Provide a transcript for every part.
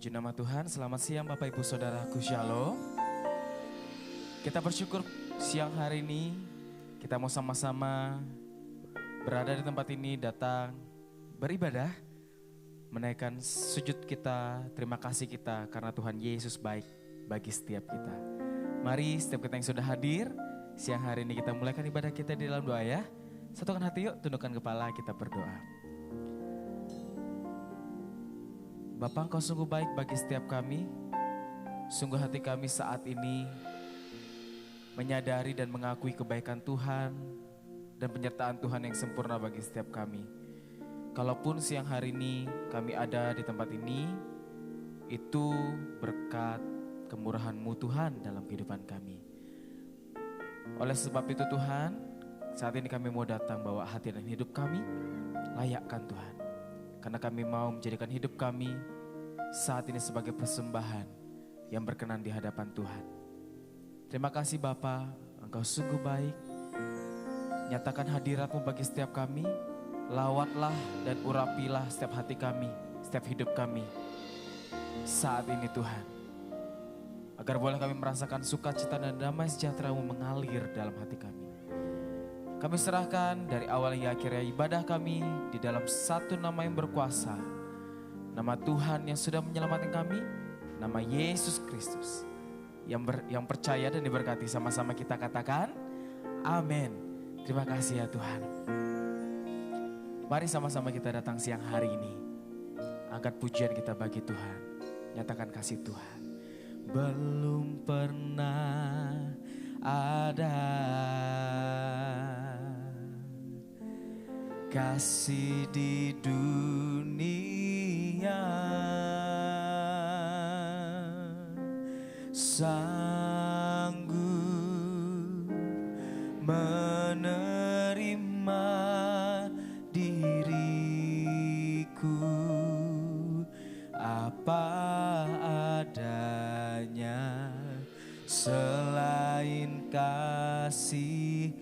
Puji nama Tuhan, selamat siang Bapak Ibu Saudaraku, Shalom. Kita bersyukur siang hari ini kita mau sama-sama berada di tempat ini, datang beribadah, menaikkan sujud kita, terima kasih kita karena Tuhan Yesus baik bagi setiap kita. Mari setiap kita yang sudah hadir, siang hari ini kita mulaikan ibadah kita di dalam doa ya. Satukan hati yuk, tundukkan kepala, kita berdoa. Bapa, Engkau sungguh baik bagi setiap kami. Sungguh hati kami saat ini menyadari dan mengakui kebaikan Tuhan dan penyertaan Tuhan yang sempurna bagi setiap kami. Kalaupun siang hari ini kami ada di tempat ini, itu berkat kemurahan-Mu Tuhan dalam kehidupan kami. Oleh sebab itu Tuhan, saat ini kami mau datang bawa hati dan hidup kami, layakkan Tuhan. Karena kami mau menjadikan hidup kami saat ini sebagai persembahan yang berkenan di hadapan Tuhan. Terima kasih Bapa, Engkau sungguh baik. Nyatakan hadirat-Mu bagi setiap kami. Lawatlah dan urapilah setiap hati kami, setiap hidup kami saat ini Tuhan. Agar boleh kami merasakan sukacita dan damai sejahtera-Mu mengalir dalam hati kami. Kami serahkan dari awal hingga akhirnya ibadah kami di dalam satu nama yang berkuasa. Nama Tuhan yang sudah menyelamatkan kami, nama Yesus Kristus. Yang percaya dan diberkati, sama-sama kita katakan, amin. Terima kasih ya Tuhan. Mari sama-sama kita datang siang hari ini. Angkat pujian kita bagi Tuhan. Nyatakan kasih Tuhan. Belum pernah ada kasih di dunia sanggup menerima diriku apa adanya selain kasih-Mu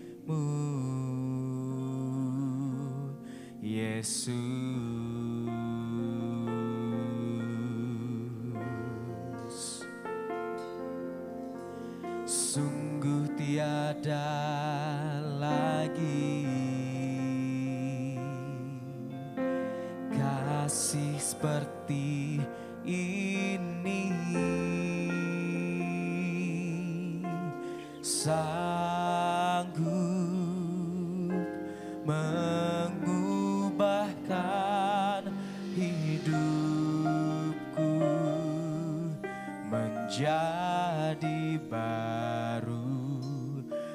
Yesus. Sungguh tiada lagi kasih seperti ini, sanggup mengubahkan hidupku menjadi baru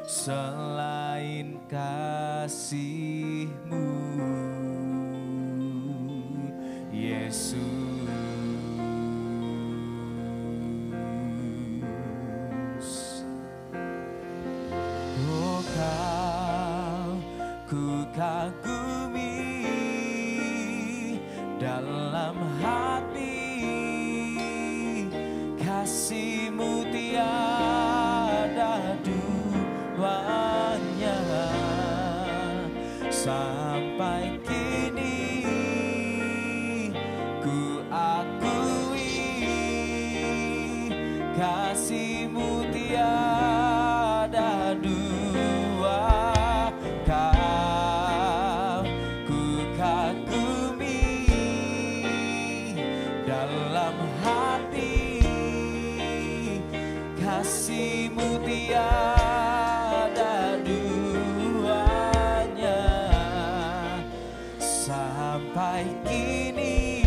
selain kasih-Mu Yesus. Oh Kau ku kagumi dalam hati, kasih-Mu tiada duanya. Sampai kini ku akui kasih-Mu tiada dua. Kau ku kagumi dalam hati, kasih-Mu tiada duanya. Sampai kini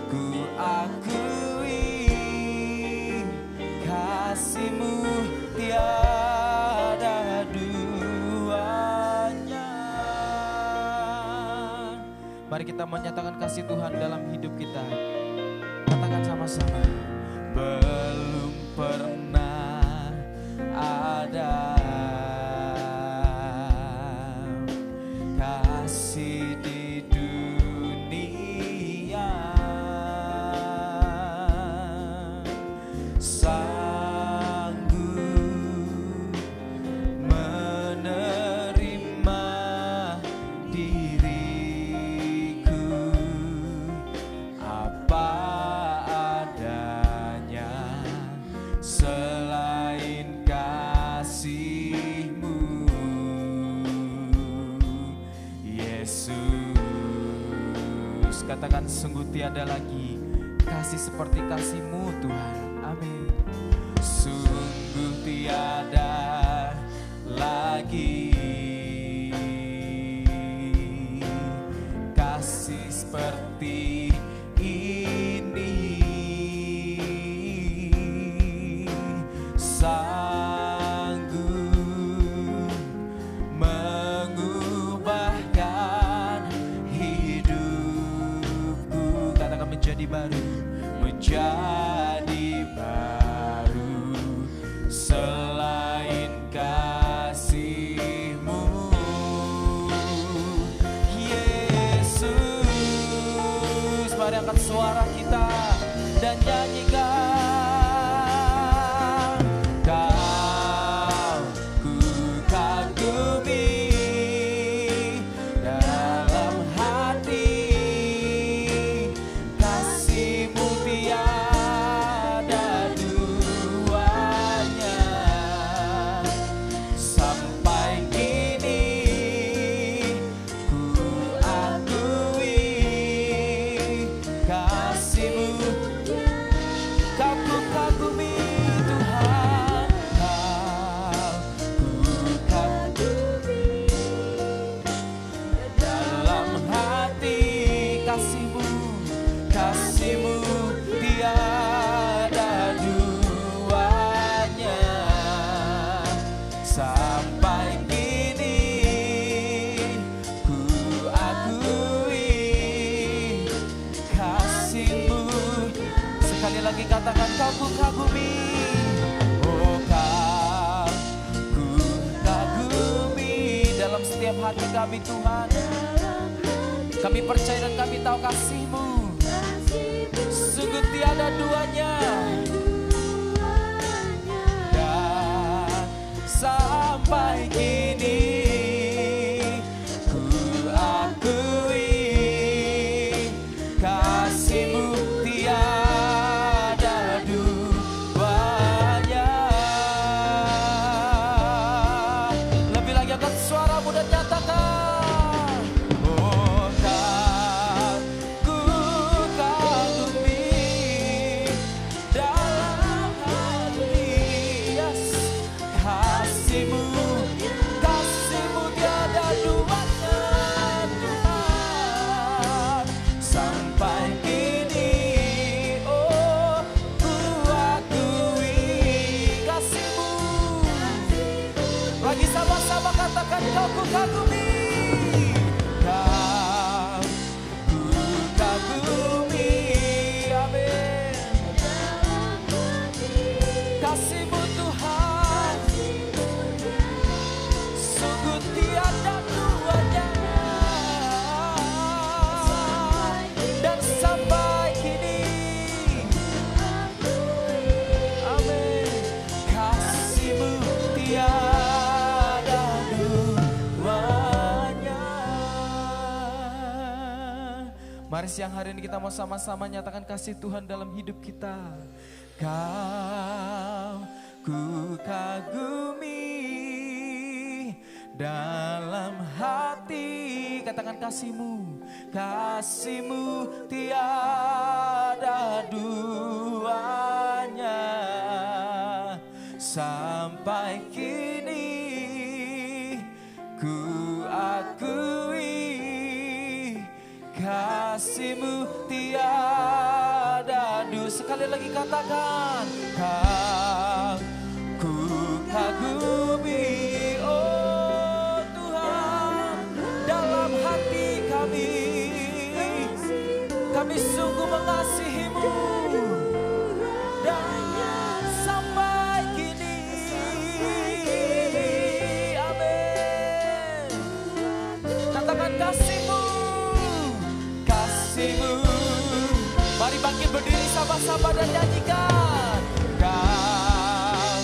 ku akui kasih-Mu tiada duanya. Mari kita menyatakan kasih Tuhan dalam hidup kita. Katakan sama-sama. Belum pernah ada kasih di dunia sanggup menerima diriku apa sungguh tiada lagi kasih seperti kasih-Mu Tuhan. Amin. Sungguh tiada lagi kasih seperti ini, sanggup mengubahkan hidupku. Katakan menjadi baru, menjadi baru, selain kasih-Mu. Yesus, mari angkat suara kita dan nyanyikan. Kau ku kagumi dalam hati, kasih-Mu tiada duanya. Sampai kini ku akui kasih-Mu. Kau ku kagumi Tuhan, Kau ku kagumi dalam hati, kasih-Mu, kasih-Mu tiada duanya. Sampai kini ku akui kasih-Mu. Sekali lagi katakan, Kau ku kagumi. Oh, Kau ku kagumi dalam setiap hati kami Tuhan. Kami percaya dan kami tahu kasih-Mu sungguh tiada duanya. Dan sampai kini ku akui kasih-Mu tiada duanya. Lebih lagi angkat suaramu dan nyatakan, oh Kau ku kagumi dalam hati, yes, kasih-Mu, kasih-Mu tiada duanya Tuhan. Sampai kini oh ku akui kasih-Mu. Lagi sama-sama katakan, Kau ku kagumi. Kau ku kagumi, amin. Kasih-Mu Tuhan sungguh tiada duanya. Dan sampai kini, amin, kasih-Mu tiada duanya. Mari siang hari ini kita mau sama-sama nyatakan kasih Tuhan dalam hidup kita. Kau ku kagumi dalam hati, katakan kasih-Mu, kasih-Mu tiada duanya. Sampai kini ku akui kasih-Mu tiada duanya. Sekali lagi katakan, Kau ku kagumi, oh Tuhan, dalam hati kami, kami sungguh mengasihi-Mu. Dan sampai kini, amin. Katakan kasih-Mu, kasih-Mu. Mari bangkit berdiri sama-sama dan nyanyikan. Kau,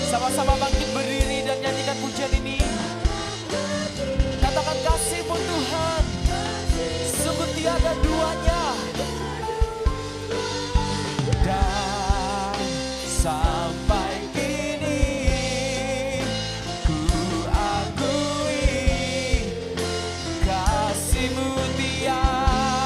sama-sama bangkit berdiri dan nyanyikan pujian ini. Katakan kasih-Mu Tuhan sungguh tiada duanya. Dan sampai kini ku akui kasih-Mu tiada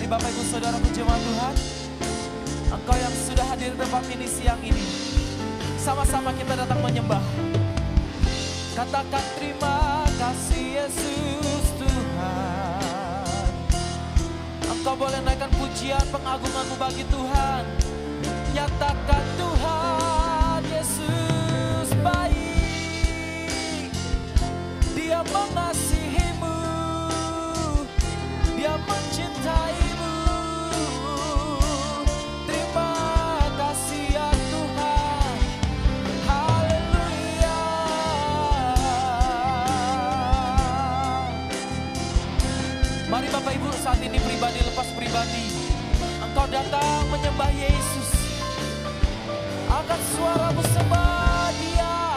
Mari Bapak Ibu Saudaraku jemaat Tuhan, Engkau yang sudah hadir di tempat ini siang ini, sama-sama kita datang menyembah. Katakan terima kasih Yesus Tuhan. Engkau boleh naikkan pujian pengagunganmu bagi Tuhan. Nyatakan Tuhan Yesus baik. Dia mengasihimu, Dia mencintaimu. Terima kasih ya Tuhan. Haleluya. Mari Bapak Ibu saat ini pribadi lepas pribadi, engkau datang menyembah Yesus. Angkat suaramu sembah Dia.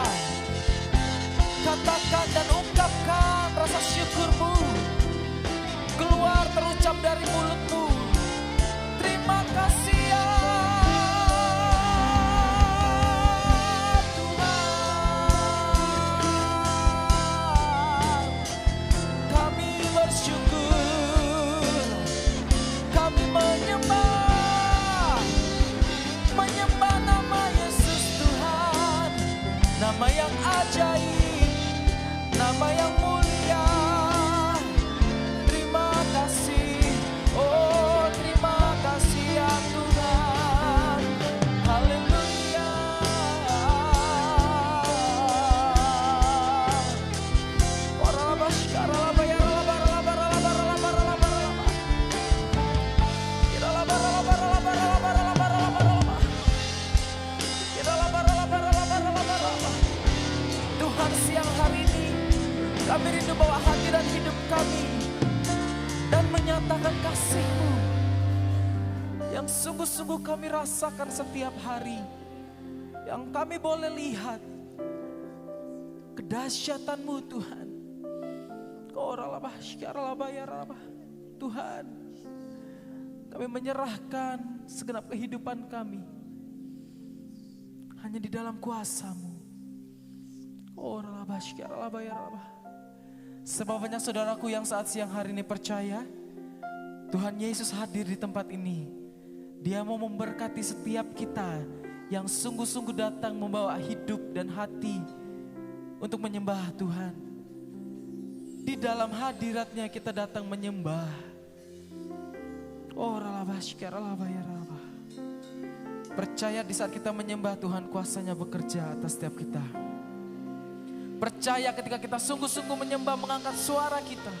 Katakan dan ungkapkan rasa syukurmu. Keluar terucap dari mulutmu. Terima kasih ya Tuhan. Kami bersyukur. Kami menyembah nama Yesus Tuhan. Nama yang ajaib, nama yang mulia. Terima kasih, oh terima kasih ya Tuhan. Haleluya. Tuhan, siang hari ini kami rindu bawa hadirat hidup kami dan menyatakan kasih-Mu yang sungguh-sungguh kami rasakan setiap hari, yang kami boleh lihat kedahsyatan-Mu Tuhan. Tuhan, kami menyerahkan segenap kehidupan kami hanya di dalam kuasa-Mu. Sebab banyak saudaraku yang saat siang hari ini percaya Tuhan Yesus hadir di tempat ini. Dia mau memberkati setiap kita yang sungguh-sungguh datang membawa hidup dan hati untuk menyembah Tuhan. Di dalam hadirat-Nya kita datang menyembah. Percaya di saat kita menyembah Tuhan, kuasa-Nya bekerja atas setiap kita. Percaya ketika kita sungguh-sungguh menyembah, mengangkat suara kita,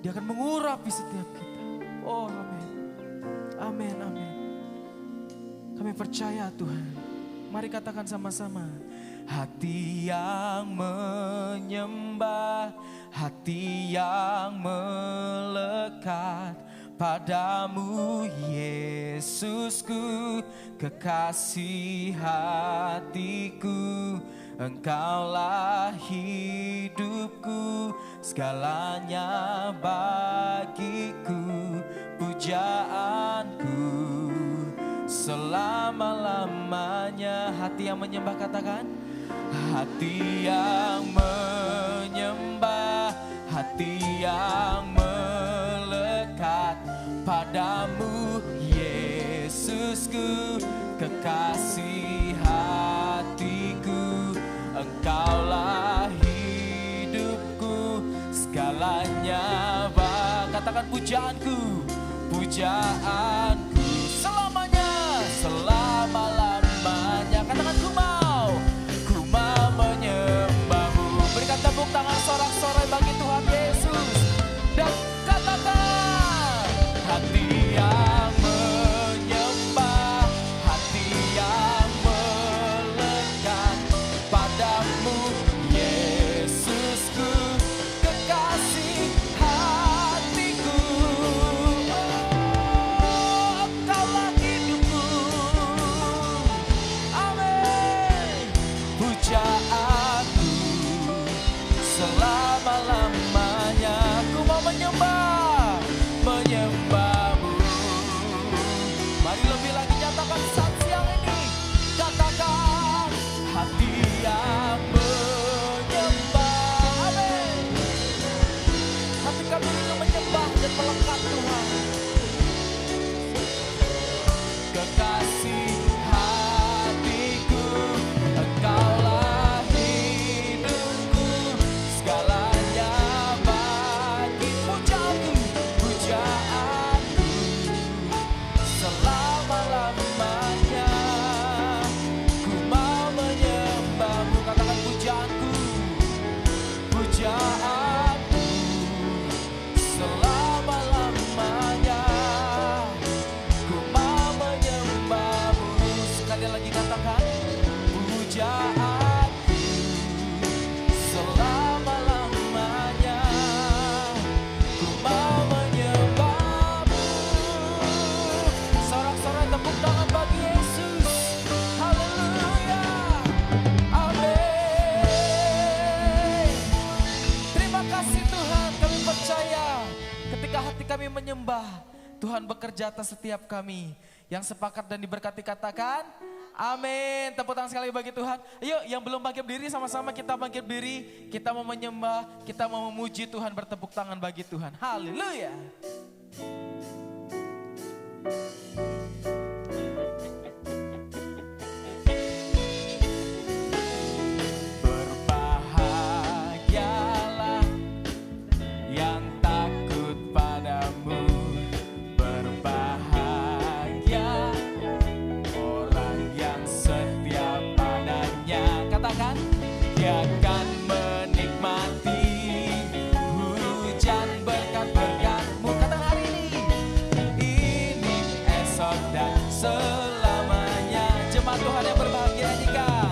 Dia akan mengurapi setiap kita. Oh amin. Amin, amin. Kami percaya Tuhan. Mari katakan sama-sama. Hati yang menyembah, hati yang melekat padamu Yesusku, kekasih hatiku. Engkaulah hidupku, segalanya bagiku, pujaanku selama-lamanya. Hati yang menyembah, katakan. Hati yang menyembah, hati yang melekat padamu Yesusku, kekasih hatiku. Engkaulah hidupku, segalanya katakan pujaanku, pujaanku selamanya, selama-lamanya. Katakan ku mau menyembahmu. Berikan tepuk tangan sorak-sorai bagi Tuhan Yesus. Dan katakan, hati yang menyembah, hati yang melekat padamu Yesusku, kekasih hatiku. Oh, Engkaulah hidupku. Amin. Pujaanku selama-lamanya. melekat Tuhan. Kekasih hatiku, Engkaulah hidupku, segalanya bagi pujaanku, pujaanku selama-lamanya. Ku mau menyembahmu, katakan pujaanku, pujaanku selama-lamanya. Ku mau menyembahmu, sekali lagi katakan pujaanku selama-lamanya. Ku mau menyembahmu. Sorak-sorai tepuk tangan bagi Yesus. Haleluya. Amin. Terima kasih Tuhan, kami percaya ketika hati kami menyembah, Tuhan bekerja atas setiap kami. Yang sepakat dan diberkati katakan amin. Tepuk tangan sekali bagi Tuhan. Ayo yang belum bangkit berdiri, sama-sama kita bangkit berdiri. Kita mau menyembah, kita mau memuji Tuhan, bertepuk tangan bagi Tuhan. Haleluya. Berbahagialah yang takut padamu, berbahagia orang yang setia padanya. Katakan, dia akan menikmati hujan berkat-berkat-Mu. Katakan hari ini esok dan selamanya. Jemaat Tuhan yang berbahagia, nyanyikan.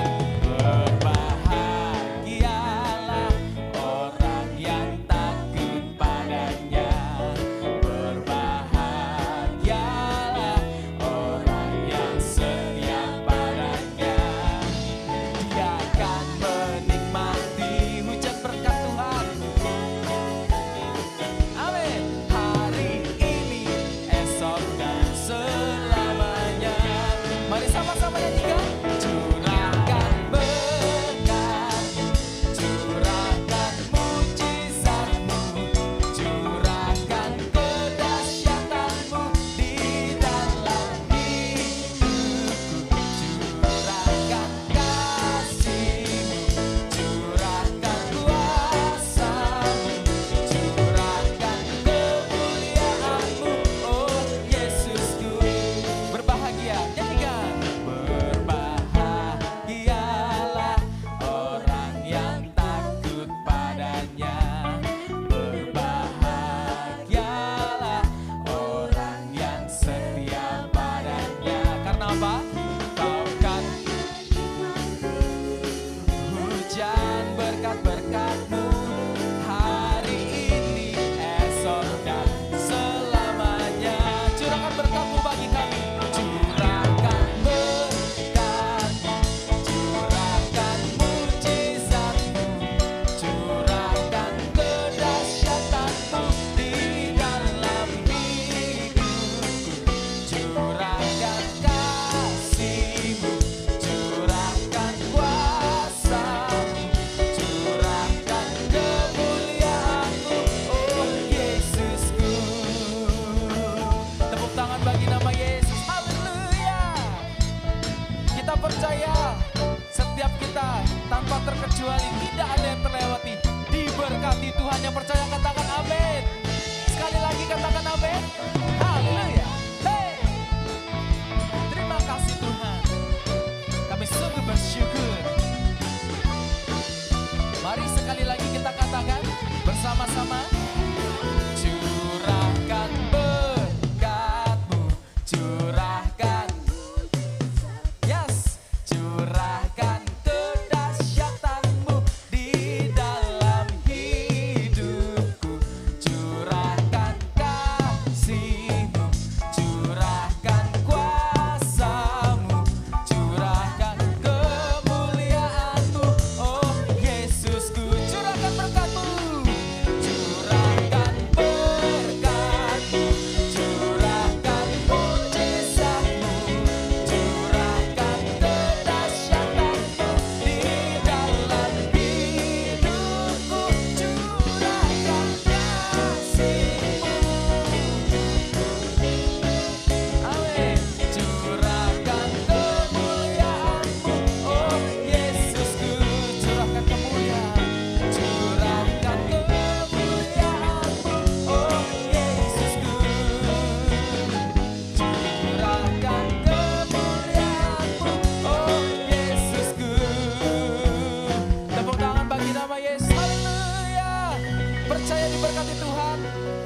Berbahagialah orang yang takut padanya, berbahagialah orang yang setia padanya. Dia akan menikmati hujan berkat Tuhan. Amin. Hari ini, esok dan selamanya. Mari sama-sama nyanyikan. Curahkan berkat, curahkan mujizat-Mu, curahkan kedahsyatan-Mu di dalam hidupku, curahkan kasih-Mu, curahkan kuasa-Mu, curahkan kemuliaan-Mu, oh Yesusku. Berbahagia, nyanyikan. Berbahagialah orang yang takut padanya, berbahagialah orang yang setia padanya. Karena apa? Kau kan hujan berkat-berkat-Mu hari ini, esok dan selamanya. Curahkan berkat-Mu bagi kami. Curahkan berkat-Mu, curahkan mujizat-Mu, curahkan kedahsyatan-Mu di dalam hidupku, curahkan kasih-Mu, curahkan kuasa-Mu, curahkan kemuliaan-Mu, oh Yesusku. Tepuk tangan bagi nama Yesus. Haleluya. Kita percaya setiap kita tanpa terkecuali tidak ada yang terlewati, diberkati Tuhan. Yang percaya katakan amin. Sekali lagi katakan amin. Haleluya. Hey. Terima kasih Tuhan. Kami sungguh bersyukur. Mari sekali lagi kita katakan bersama-sama. Curahkan berkat-Mu, curahkan, yes, curahkan kedahsyatan-Mu di dalam hidupku, diberkati Tuhan?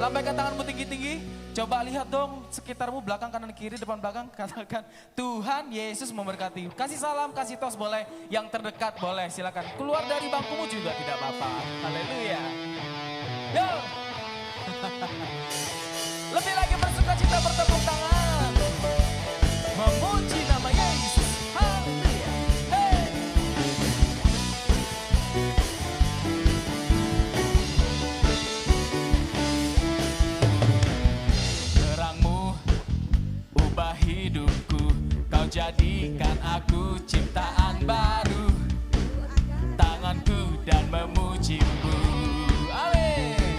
Lambaikan tanganmu tinggi-tinggi. Coba lihat dong sekitarmu, belakang, kanan, kiri, depan, belakang. Katakan, Tuhan Yesus memberkati. Kasih salam, kasih tos boleh. Yang terdekat boleh, silakan. Keluar dari bangkumu juga tidak apa-apa. Haleluya. Yo. Lebih lagi bersuka cita, bertepuk tangan. Memuji nama Yesus. Haleluya. Hey. Terangmu ubah hidupku, kau jadikan aku ciptaan baru. Tanganku dan memujimu. Amin.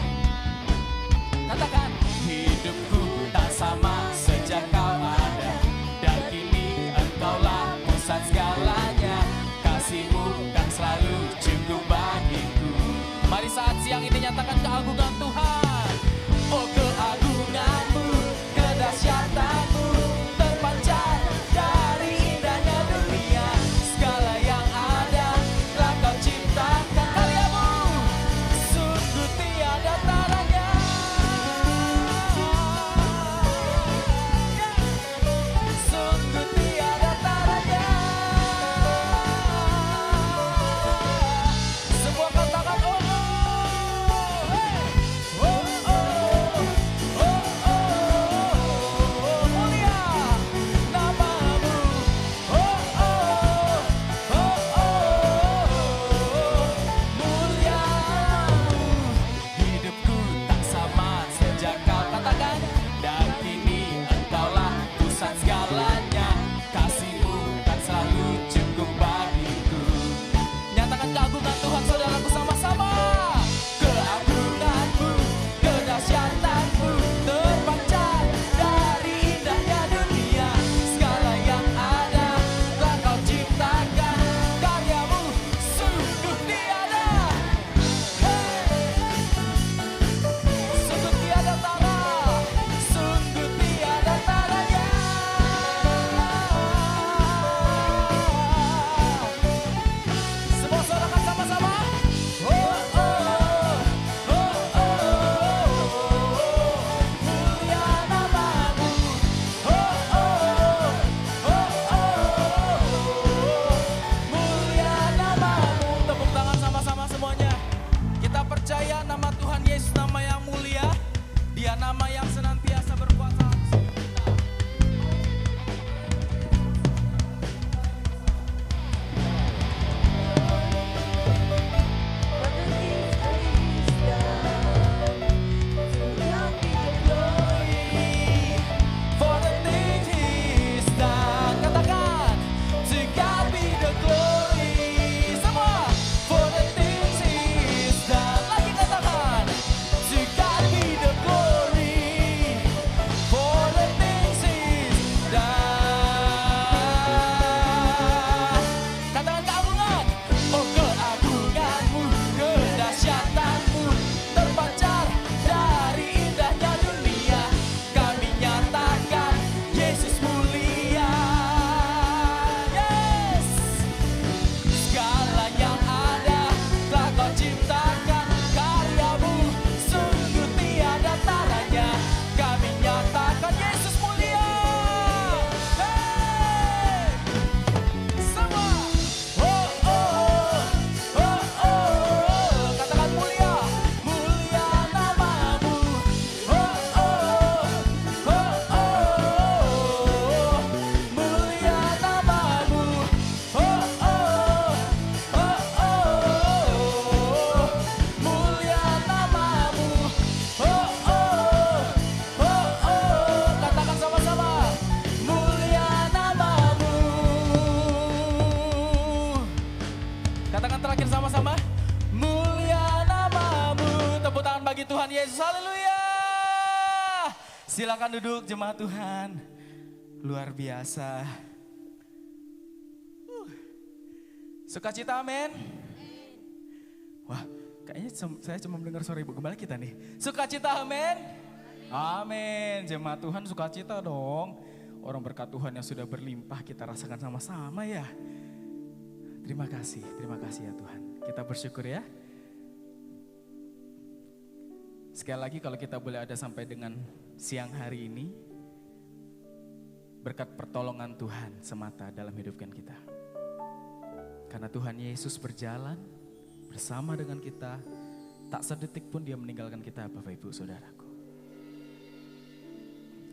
Katakan, hidupku tak sama sejak kau ada, dan kini engkaulah pusat segalanya. Kasihmu kan selalu cukup bagiku. Mari saat siang ini nyatakan keagungan Tuhan. Oh, keagunganmu, kedahsyatanmu terpancar dari indahnya dunia. Segala yang ada telah kau ciptakan. Karyamu sungguh tiada taranya. Sungguh tiada taranya. Semua katakan oh, hey. Oh, mulia namamu. Mulia hidupku tak sama sejak kau katakan, dan kini engkaulah pusat segalanya. Kasihmu kan selalu cukup bagiku. Nyatakan keagungan Tuhan saudaraku sama-sama. Keagunganmu, kedahsyatanmu terpancar dari indahnya dunia. Segala yang ada telah kau ciptakan. Karyamu sungguh tiada. Hey. Sungguh tiada tara. Sungguh tiada taranya. Semua sorakan sama-sama. Oh, oh, oh, oh, oh. Mulia namamu. Oh, oh, oh, oh. Mulia namamu. Tepuk tangan sama-sama semuanya. Kita percaya nama Tuhan Yesus nama yang mulia. Dia nama yang senantiasa berkuasa. For the things He's done. Katakan, to God be the glory. Semua, for the things He's done. Lagi katakan, to God be the glory. For the things He's done. Katakan keagungan. Oh, keagunganmu, kedahsyatanmu terpancar dari indahnya dunia. Kami nyatakan Yesus mulia. Yes. Segala yang ada telah kau ciptakan. Karyamu sungguh tiada taranya. Kami nyatakan Yesus mulia. Hey. Semua. Oh, oh, oh, oh. Katakan mulia. Mulia namamu. Oh, oh, oh, oh. Mulia namamu. Oh, oh, oh, oh. Mulia namamu. Oh, oh, oh, oh. Katakan sama-sama. Mulia namamu. Katakan terakhir sama-sama. Mulia namamu. Tepuk tangan bagi Tuhan Yesus. Haleluya. Silakan duduk jemaat Tuhan. Luar biasa. Sukacita amin. Wah, kayaknya saya cuma mendengar suara Ibu Gembala kita nih. Sukacita amin. Amin. Jemaat Tuhan sukacita dong. Orang berkat Tuhan yang sudah berlimpah kita rasakan sama-sama ya. Terima kasih ya Tuhan. Kita bersyukur ya. Sekali lagi kalau kita boleh ada sampai dengan siang hari ini, berkat pertolongan Tuhan semata dalam hidupkan kita. Karena Tuhan Yesus berjalan bersama dengan kita, tak sedetik pun dia meninggalkan kita Bapak Ibu Saudaraku.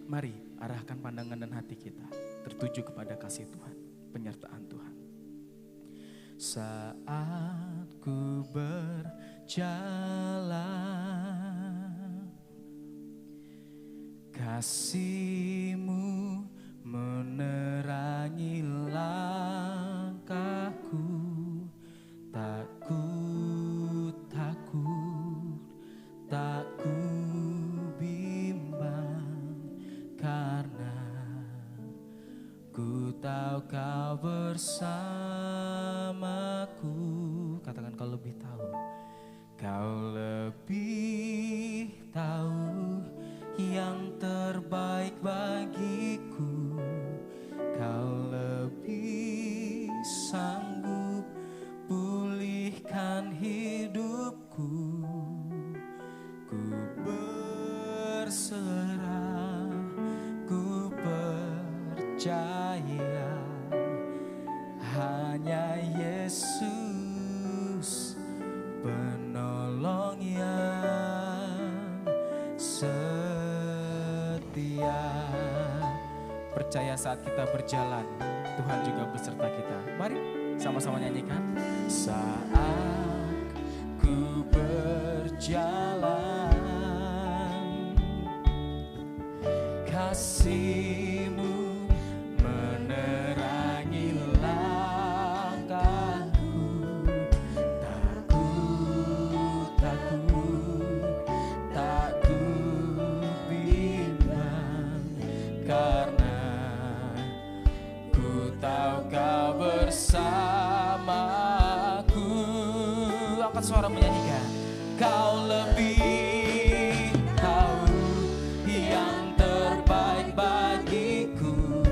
Mari arahkan pandangan dan hati kita tertuju kepada kasih Tuhan, penyertaan Tuhan. Saat ku berjalan, kasih-Mu menerangi langkahku, tak ku takut, tak ku bimbang, karena ku tahu Kau bersamaku. Katakan, Kau lebih tahu. Kau lebih tahu yang terbaik bagiku. Kau lebih sanggup pulihkan hidupku. Ku berserah, ku percaya, hanya Yesus penolong yang setia. Percaya saat kita berjalan, Tuhan juga beserta kita. Mari sama-sama nyanyikan. Saat ku berjalan, kasih-Mu menerangi langkahku, tak ku takut, tak ku bimbang, karena ku tahu Kau bersamaku. Angkat suara menyanyikan. Kau lebih tahu yang terbaik bagiku.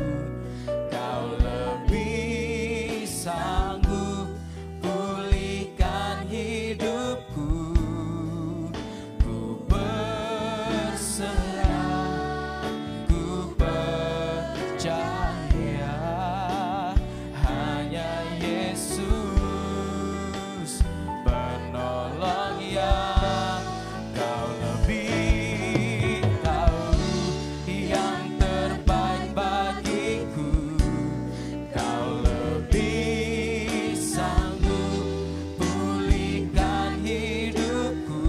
Kau lebih sanggup pulihkan hidupku. Ku berserah, ku percaya, hanya Yesus penolong yang. Kau lebih tahu yang terbaik bagiku. Kau lebih sanggup pulihkan hidupku.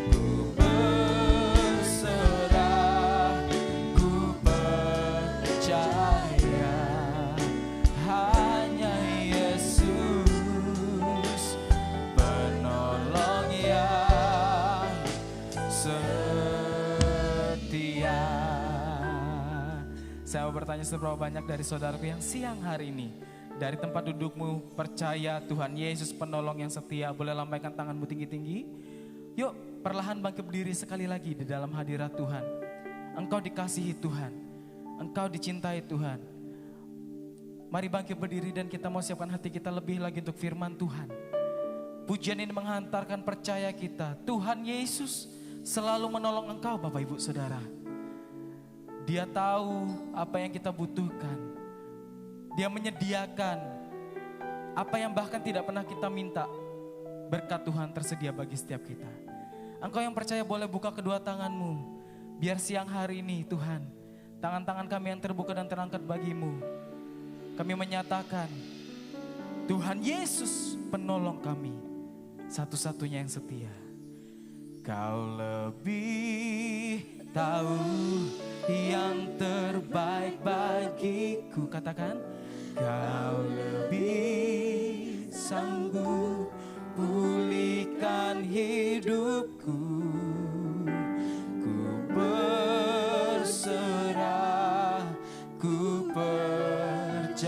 Ku berserah, ku percaya, hanya Yesus penolong yang setia. Saya mau bertanya, seberapa banyak dari saudaraku yang siang hari ini dari tempat dudukmu percaya Tuhan Yesus penolong yang setia? Boleh lambaikan tanganmu tinggi-tinggi. Yuk perlahan bangkit berdiri sekali lagi di dalam hadirat Tuhan. Engkau dikasihi Tuhan, engkau dicintai Tuhan. Mari bangkit berdiri dan kita mau siapkan hati kita lebih lagi untuk firman Tuhan. Pujian ini menghantarkan percaya kita, Tuhan Yesus selalu menolong engkau Bapak Ibu Saudara. Dia tahu apa yang kita butuhkan. Dia menyediakan apa yang bahkan tidak pernah kita minta. Berkat Tuhan tersedia bagi setiap kita. Engkau yang percaya boleh buka kedua tanganmu. Biar siang hari ini Tuhan, tangan-tangan kami yang terbuka dan terangkat bagimu. Kami menyatakan, Tuhan Yesus penolong kami, satu-satunya yang setia. Kau lebih tahu yang terbaik bagiku. Katakan, Kau lebih sanggup pulihkan hidupku. Ku berserah, ku percaya,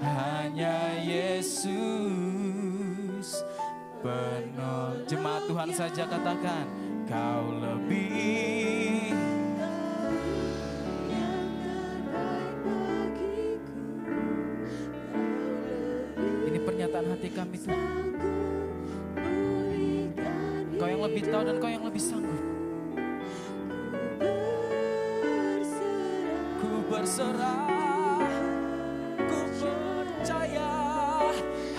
hanya Yesus penolong. Jemaat Tuhan saja katakan, Kau lebih. Ini pernyataan hati kami Tuhan. Engkau yang lebih tahu dan Engkau yang lebih sanggup. Ku berserah, ku percaya,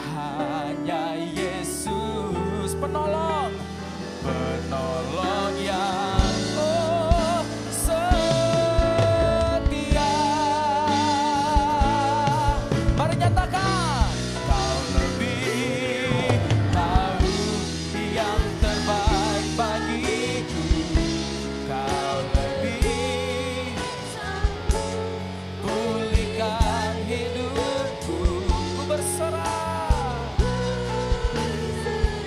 hanya Yesus penolong, penolong yang setia. Mari nyatakan, Kau lebih tahu yang terbaik bagiku. Kau lebih pulihkan hidupku. Ku berserah,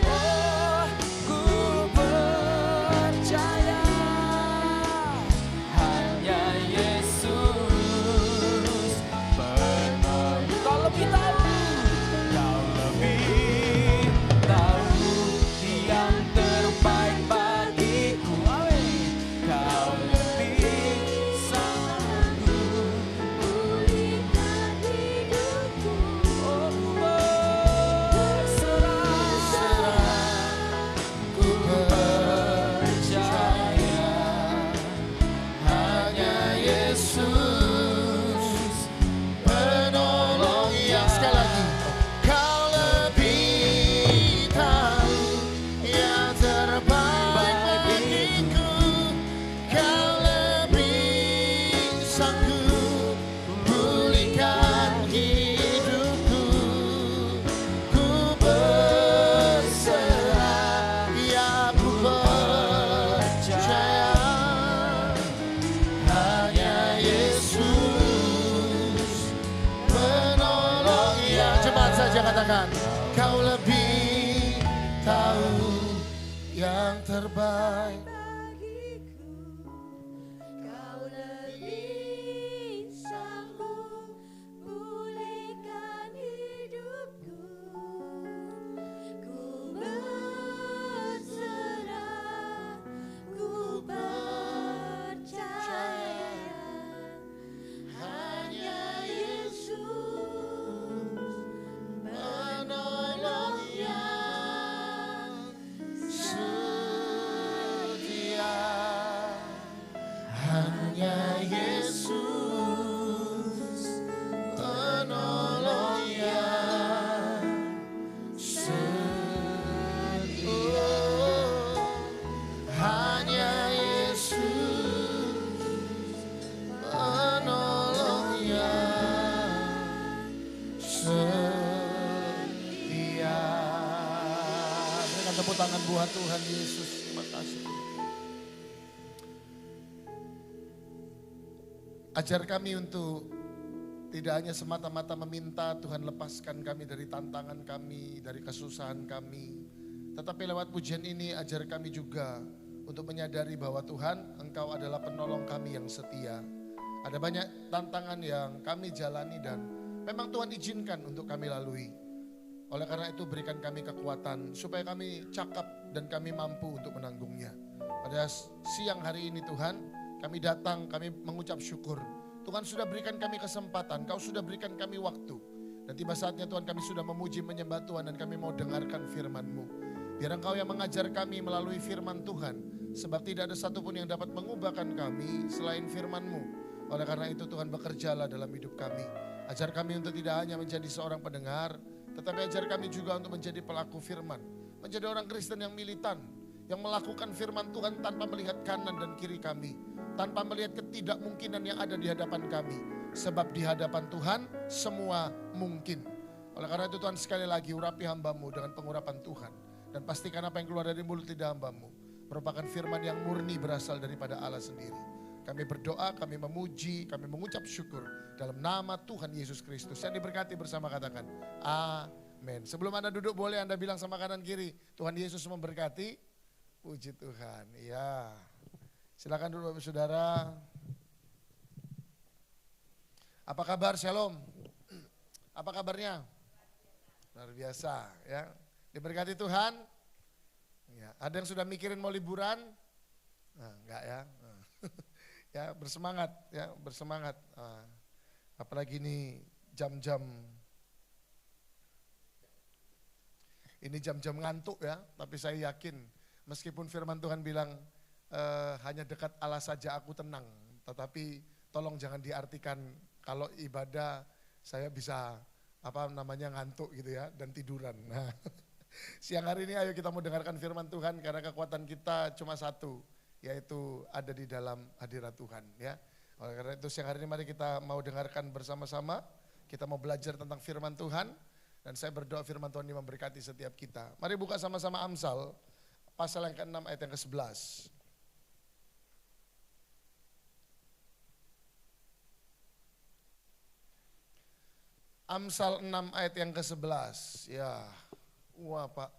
oh ku percaya, hanya Yesus penolong. Kau lebih tahu, Kau lebih tahu yang terbaik bagiku. Amin. Kau lebih sanggup pulihkan hidupku. Oh ku berserah, ku percaya, hanya Yesus penolong yang Sekali lagi. Kau lebih tahu yang terbaik bagiku. Kau lebih sanggup pulihkan hidupku. Ku berserah, ya ku percaya, hanya Yesus penolong yang cepat saja katakan, Kau lebih tahu yang terbaik. Kau lebih sanggup pulihkan hidupku. Ku berserah, ku percaya, hanya Yesus penolong yang Setia, hanya Yesus penolong yang setia, hanya Yesus penolong yang setia. Berikan tepuk tangan buat Tuhan Yesus. Terima kasih. Ajar kami untuk tidak hanya semata-mata meminta Tuhan lepaskan kami dari tantangan kami, dari kesusahan kami. Tetapi lewat pujian ini ajar kami juga untuk menyadari bahwa Tuhan Engkau adalah penolong kami yang setia. Ada banyak tantangan yang kami jalani dan memang Tuhan izinkan untuk kami lalui. Oleh karena itu berikan kami kekuatan supaya kami cakap dan kami mampu untuk menanggungnya. Pada siang hari ini Tuhan, kami datang, kami mengucap syukur. Tuhan sudah berikan kami kesempatan, Kau sudah berikan kami waktu. Dan tiba saatnya Tuhan kami sudah memuji menyembah Tuhan dan kami mau dengarkan firman-Mu. Biar Engkau yang mengajar kami melalui firman Tuhan. Sebab tidak ada satupun yang dapat mengubahkan kami selain firman-Mu. Oleh karena itu Tuhan bekerjalah dalam hidup kami. Ajar kami untuk tidak hanya menjadi seorang pendengar, tetapi ajar kami juga untuk menjadi pelaku firman. Menjadi orang Kristen yang militan, yang melakukan firman Tuhan tanpa melihat kanan dan kiri kami. Tanpa melihat ketidakmungkinan yang ada di hadapan kami. Sebab di hadapan Tuhan semua mungkin. Oleh karena itu Tuhan sekali lagi urapi hamba-Mu dengan pengurapan Tuhan. Dan pastikan apa yang keluar dari mulut lidah hamba-Mu merupakan firman yang murni berasal daripada Allah sendiri. Kami berdoa, kami memuji, kami mengucap syukur dalam nama Tuhan Yesus Kristus. Yang diberkati bersama katakan amin. Sebelum Anda duduk boleh Anda bilang sama kanan kiri, Tuhan Yesus memberkati. Puji Tuhan. Ya. Silakan dulu Bapak Saudara. Apa kabar? Shalom. Apa kabarnya? Luar biasa ya. Diberkati Tuhan. Ya, ada yang sudah mikirin mau liburan? Nah, enggak ya. Ya, bersemangat ya, bersemangat. Apalagi ini jam-jam ini jam-jam ngantuk ya, tapi saya yakin Meskipun firman Tuhan bilang hanya dekat Allah saja aku tenang. Tetapi tolong jangan diartikan kalau ibadah saya bisa ngantuk gitu ya dan tiduran. Nah, siang hari ini ayo kita mau dengarkan firman Tuhan karena kekuatan kita cuma satu, yaitu ada di dalam hadirat Tuhan ya. Oleh karena itu siang hari ini mari kita mau dengarkan bersama-sama, kita mau belajar tentang firman Tuhan dan saya berdoa firman Tuhan ini memberkati setiap kita. Mari buka sama-sama Amsal pasal yang ke-6 ayat yang ke-11. Amsal 6 ayat yang ke-11. Ya, wah Pak,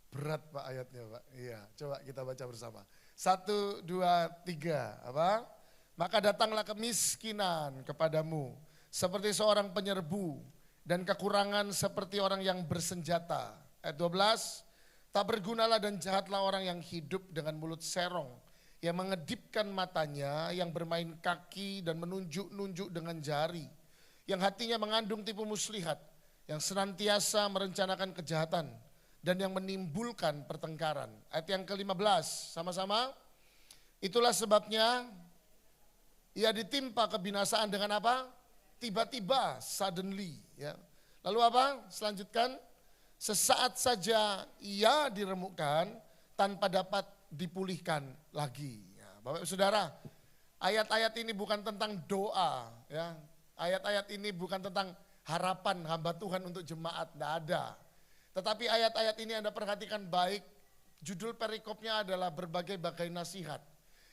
berat Pak ayatnya Pak. Iya, coba kita baca bersama. 1, 2, 3, apa? Maka datanglah kemiskinan kepadamu seperti seorang penyerbu dan kekurangan seperti orang yang bersenjata. Ayat 12, tak bergunalah dan jahatlah orang yang hidup dengan mulut serong, yang mengedipkan matanya, yang bermain kaki dan menunjuk-nunjuk dengan jari, yang hatinya mengandung tipu muslihat, yang senantiasa merencanakan kejahatan, dan yang menimbulkan pertengkaran. Ayat yang ke-15, sama-sama. Itulah sebabnya ia ditimpa kebinasaan dengan apa? Tiba-tiba, suddenly. Ya. Lalu apa? Selanjutkan, sesaat saja ia diremukkan tanpa dapat dipulihkan lagi. Ya, Bapak Saudara, ayat-ayat ini bukan tentang doa, ya. Ayat-ayat ini bukan tentang harapan hamba Tuhan untuk jemaat, tidak ada. Tetapi ayat-ayat ini Anda perhatikan baik, judul perikopnya adalah berbagai-bagai nasihat.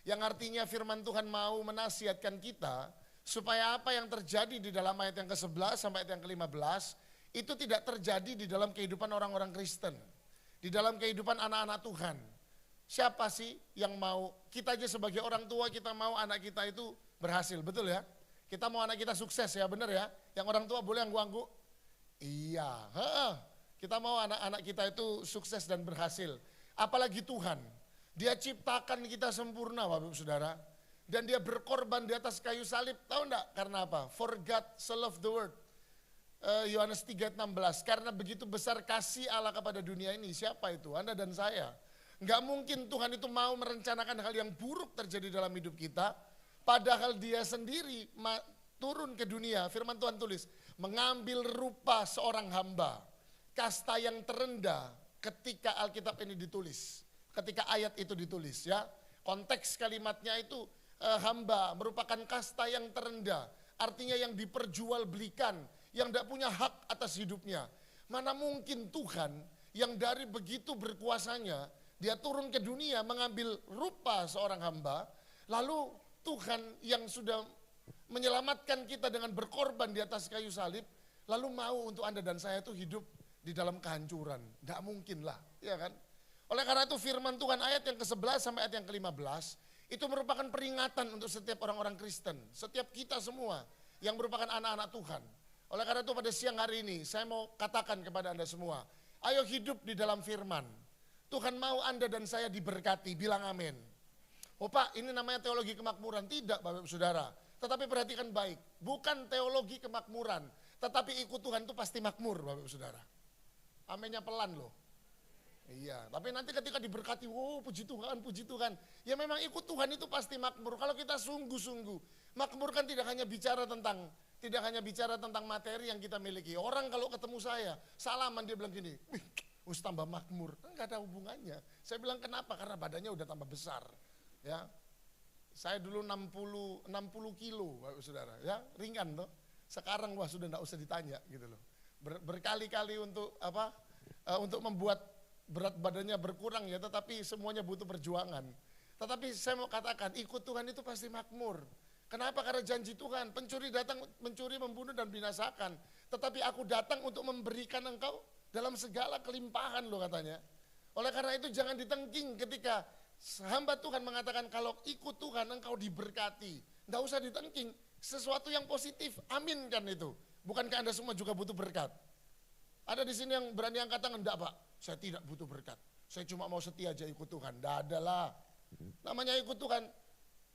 Yang artinya firman Tuhan mau menasihatkan kita, supaya apa yang terjadi di dalam ayat yang ke-11 sampai ayat yang ke-15, itu tidak terjadi di dalam kehidupan orang-orang Kristen. Di dalam kehidupan anak-anak Tuhan. Siapa sih yang mau, kita aja sebagai orang tua kita mau anak kita itu berhasil, betul ya? Kita mau anak kita sukses ya, benar ya? Yang orang tua boleh angguk-angguk? Iya, kita mau anak-anak kita itu sukses dan berhasil. Apalagi Tuhan, Dia ciptakan kita sempurna Bapak Saudara. Dan Dia berkorban di atas kayu salib, tahu enggak karena apa? For God so loved the world. Yohanes 3:16, karena begitu besar kasih Allah kepada dunia ini, siapa itu? Anda dan saya. Enggak mungkin Tuhan itu mau merencanakan hal yang buruk terjadi dalam hidup kita, padahal Dia sendiri turun ke dunia, firman Tuhan tulis, mengambil rupa seorang hamba, kasta yang terendah ketika Alkitab ini ditulis, ketika ayat itu ditulis ya. Konteks kalimatnya itu hamba merupakan kasta yang terendah, artinya yang diperjualbelikan, yang tidak punya hak atas hidupnya. Mana mungkin Tuhan yang dari begitu berkuasanya, Dia turun ke dunia mengambil rupa seorang hamba, lalu Tuhan yang sudah menyelamatkan kita dengan berkorban di atas kayu salib, lalu mau untuk Anda dan saya itu hidup di dalam kehancuran. Tidak mungkin lah, ya kan? Oleh karena itu firman Tuhan ayat yang ke-11 sampai ayat yang ke-15, itu merupakan peringatan untuk setiap orang-orang Kristen, setiap kita semua yang merupakan anak-anak Tuhan. Oleh karena itu pada siang hari ini saya mau katakan kepada Anda semua, ayo hidup di dalam firman. Tuhan mau Anda dan saya diberkati, bilang amin. Oh Pak, ini namanya teologi kemakmuran. Tidak Bapak Saudara, tetapi perhatikan baik, bukan teologi kemakmuran, tetapi ikut Tuhan itu pasti makmur Bapak Saudara. Aminnya pelan loh. Iya, tapi nanti ketika diberkati, oh puji Tuhan. Ya memang ikut Tuhan itu pasti makmur. Kalau kita sungguh-sungguh, makmur kan tidak hanya bicara tentang materi yang kita miliki. Orang kalau ketemu saya, salaman dia bilang gini, wih, tambah makmur. Enggak ada hubungannya. Saya bilang kenapa? Karena badannya udah tambah besar. Ya, saya dulu 60 kilo, Bapak Saudara, ya ringan tuh. Sekarang wah sudah enggak usah ditanya gitu loh. Berkali-kali untuk untuk membuat berat badannya berkurang ya, tetapi semuanya butuh perjuangan. Tetapi saya mau katakan, ikut Tuhan itu pasti makmur. Kenapa? Karena janji Tuhan, pencuri datang mencuri, membunuh dan binasakan. Tetapi aku datang untuk memberikan engkau dalam segala kelimpahan loh katanya. Oleh karena itu jangan ditengking ketika hamba Tuhan mengatakan kalau ikut Tuhan engkau diberkati. Tidak usah ditengking, sesuatu yang positif, amin kan itu. Bukankah Anda semua juga butuh berkat? Ada di sini yang berani angkat tangan, enggak Pak, saya tidak butuh berkat. Saya cuma mau setia aja ikut Tuhan. Tidak ada lah. Namanya ikut Tuhan,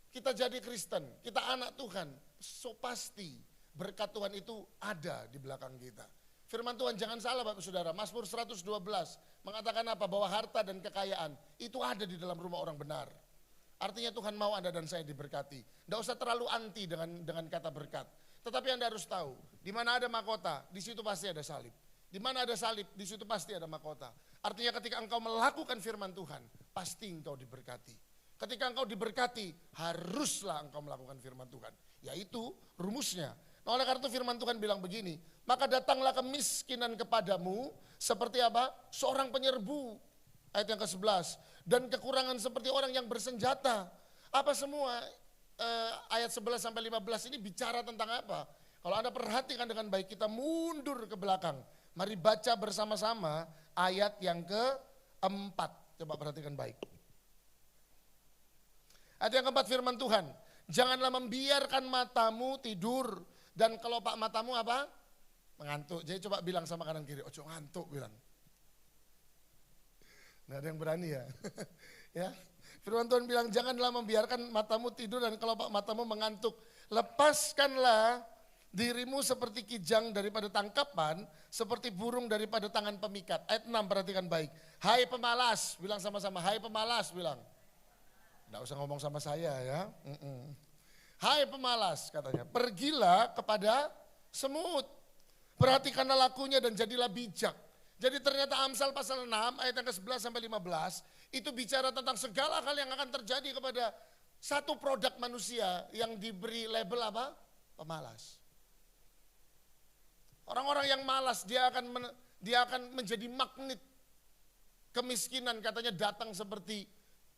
kita jadi Kristen, kita anak Tuhan, so pasti berkat Tuhan itu ada di belakang kita. Firman Tuhan jangan salah Bapak Saudara, Mazmur 112 mengatakan apa? Bahwa harta dan kekayaan itu ada di dalam rumah orang benar. Artinya Tuhan mau Anda dan saya diberkati. Tidak usah terlalu anti dengan kata berkat. Tetapi Anda harus tahu, di mana ada mahkota, di situ pasti ada salib. Di mana ada salib, di situ pasti ada mahkota. Artinya ketika engkau melakukan firman Tuhan, pasti engkau diberkati. Ketika engkau diberkati, haruslah engkau melakukan firman Tuhan. Yaitu rumusnya. Nah, oleh karena itu firman Tuhan bilang begini, maka datanglah kemiskinan kepadamu seperti apa? Seorang penyerbu. Ayat yang ke-11. Dan kekurangan seperti orang yang bersenjata. Apa semua ayat 11 sampai 15 ini bicara tentang apa? Kalau Anda perhatikan dengan baik, kita mundur ke belakang. Mari baca bersama-sama ayat yang ke-4. Coba perhatikan baik. Ayat yang keempat firman Tuhan, janganlah membiarkan matamu tidur dan kelopak matamu apa? Mengantuk. Jadi coba bilang sama kanan kiri, ojo ngantuk bilang. Nggak ada yang berani ya. Ya. Firman Tuhan bilang janganlah membiarkan matamu tidur dan kelopak matamu mengantuk. Lepaskanlah dirimu seperti kijang daripada tangkapan, seperti burung daripada tangan pemikat. Ayat 6 perhatikan baik. Hai pemalas, bilang sama-sama, hai pemalas bilang. Nggak usah ngomong sama saya ya. Hai pemalas katanya, pergilah kepada semut. Perhatikanlah lakunya dan jadilah bijak. Jadi ternyata Amsal pasal 6 ayat yang ke-11 sampai 15 itu bicara tentang segala hal yang akan terjadi kepada satu produk manusia yang diberi label apa? Pemalas. Orang-orang yang malas dia akan menjadi magnet kemiskinan, katanya datang seperti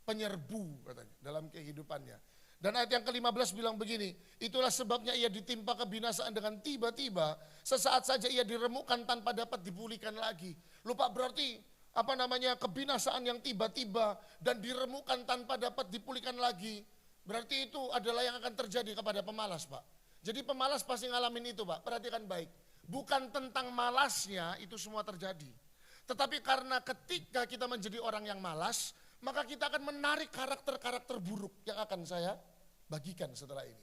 penyerbu katanya dalam kehidupannya. Dan ayat yang ke-15 bilang begini, itulah sebabnya ia ditimpa kebinasaan dengan tiba-tiba, sesaat saja ia diremukkan tanpa dapat dipulihkan lagi. Lupa berarti kebinasaan yang tiba-tiba dan diremukkan tanpa dapat dipulihkan lagi. Berarti itu adalah yang akan terjadi kepada pemalas, Pak. Jadi pemalas pasti ngalamin itu, Pak. Perhatikan baik. Bukan tentang malasnya itu semua terjadi. Tetapi karena ketika kita menjadi orang yang malas, maka kita akan menarik karakter-karakter buruk yang akan saya bagikan setelah ini.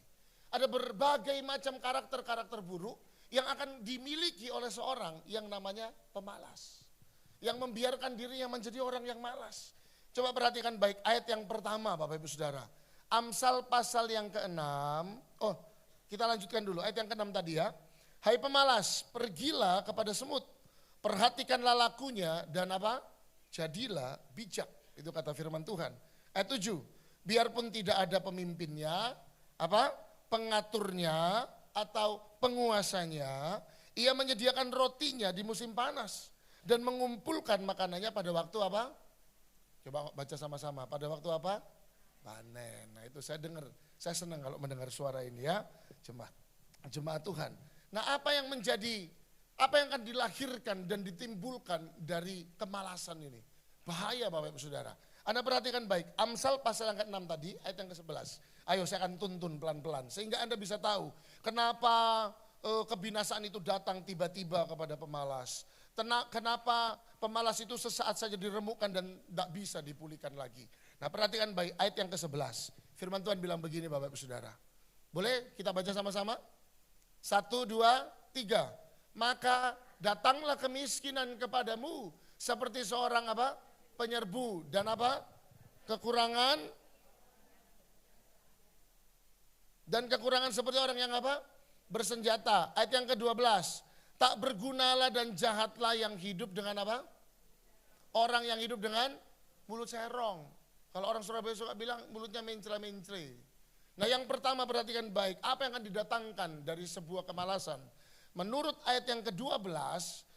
Ada berbagai macam karakter-karakter buruk yang akan dimiliki oleh seorang yang namanya pemalas. Yang membiarkan dirinya menjadi orang yang malas. Coba perhatikan baik ayat yang pertama Bapak Ibu Saudara. Amsal pasal yang ke-6. Oh, kita lanjutkan dulu ayat yang ke-6 tadi ya. Hai pemalas, pergilah kepada semut. Perhatikanlah lakunya dan apa? Jadilah bijak. Itu kata firman Tuhan. Ayat 7, biarpun tidak ada pemimpinnya, pengaturnya atau penguasanya, ia menyediakan rotinya di musim panas dan mengumpulkan makanannya pada waktu apa? Coba baca sama-sama. Pada waktu apa? Panen. Nah itu saya senang kalau mendengar suara ini ya, jemaat Tuhan. Nah apa yang akan dilahirkan dan ditimbulkan dari kemalasan ini? Bahaya Bapak Ibu Saudara. Anda perhatikan baik, Amsal pasal yang ke-6 tadi, ayat yang ke-11. Ayo saya akan tuntun pelan-pelan, sehingga Anda bisa tahu kenapa kebinasaan itu datang tiba-tiba kepada pemalas. Kenapa pemalas itu sesaat saja diremukkan dan tidak bisa dipulihkan lagi. Nah perhatikan baik, ayat yang ke-11. Firman Tuhan bilang begini Bapak Ibu Saudara. Boleh kita baca sama-sama? 1, 2, 3. Maka datanglah kemiskinan kepadamu seperti seorang penyerbu dan kekurangan seperti orang yang bersenjata. Ayat yang ke-12, tak bergunalah dan jahatlah yang hidup dengan orang yang hidup dengan mulut serong. Kalau orang Surabaya suka bilang mulutnya mencela-mencela. Nah yang pertama perhatikan baik, apa yang akan didatangkan dari sebuah kemalasan. Menurut ayat yang ke-12,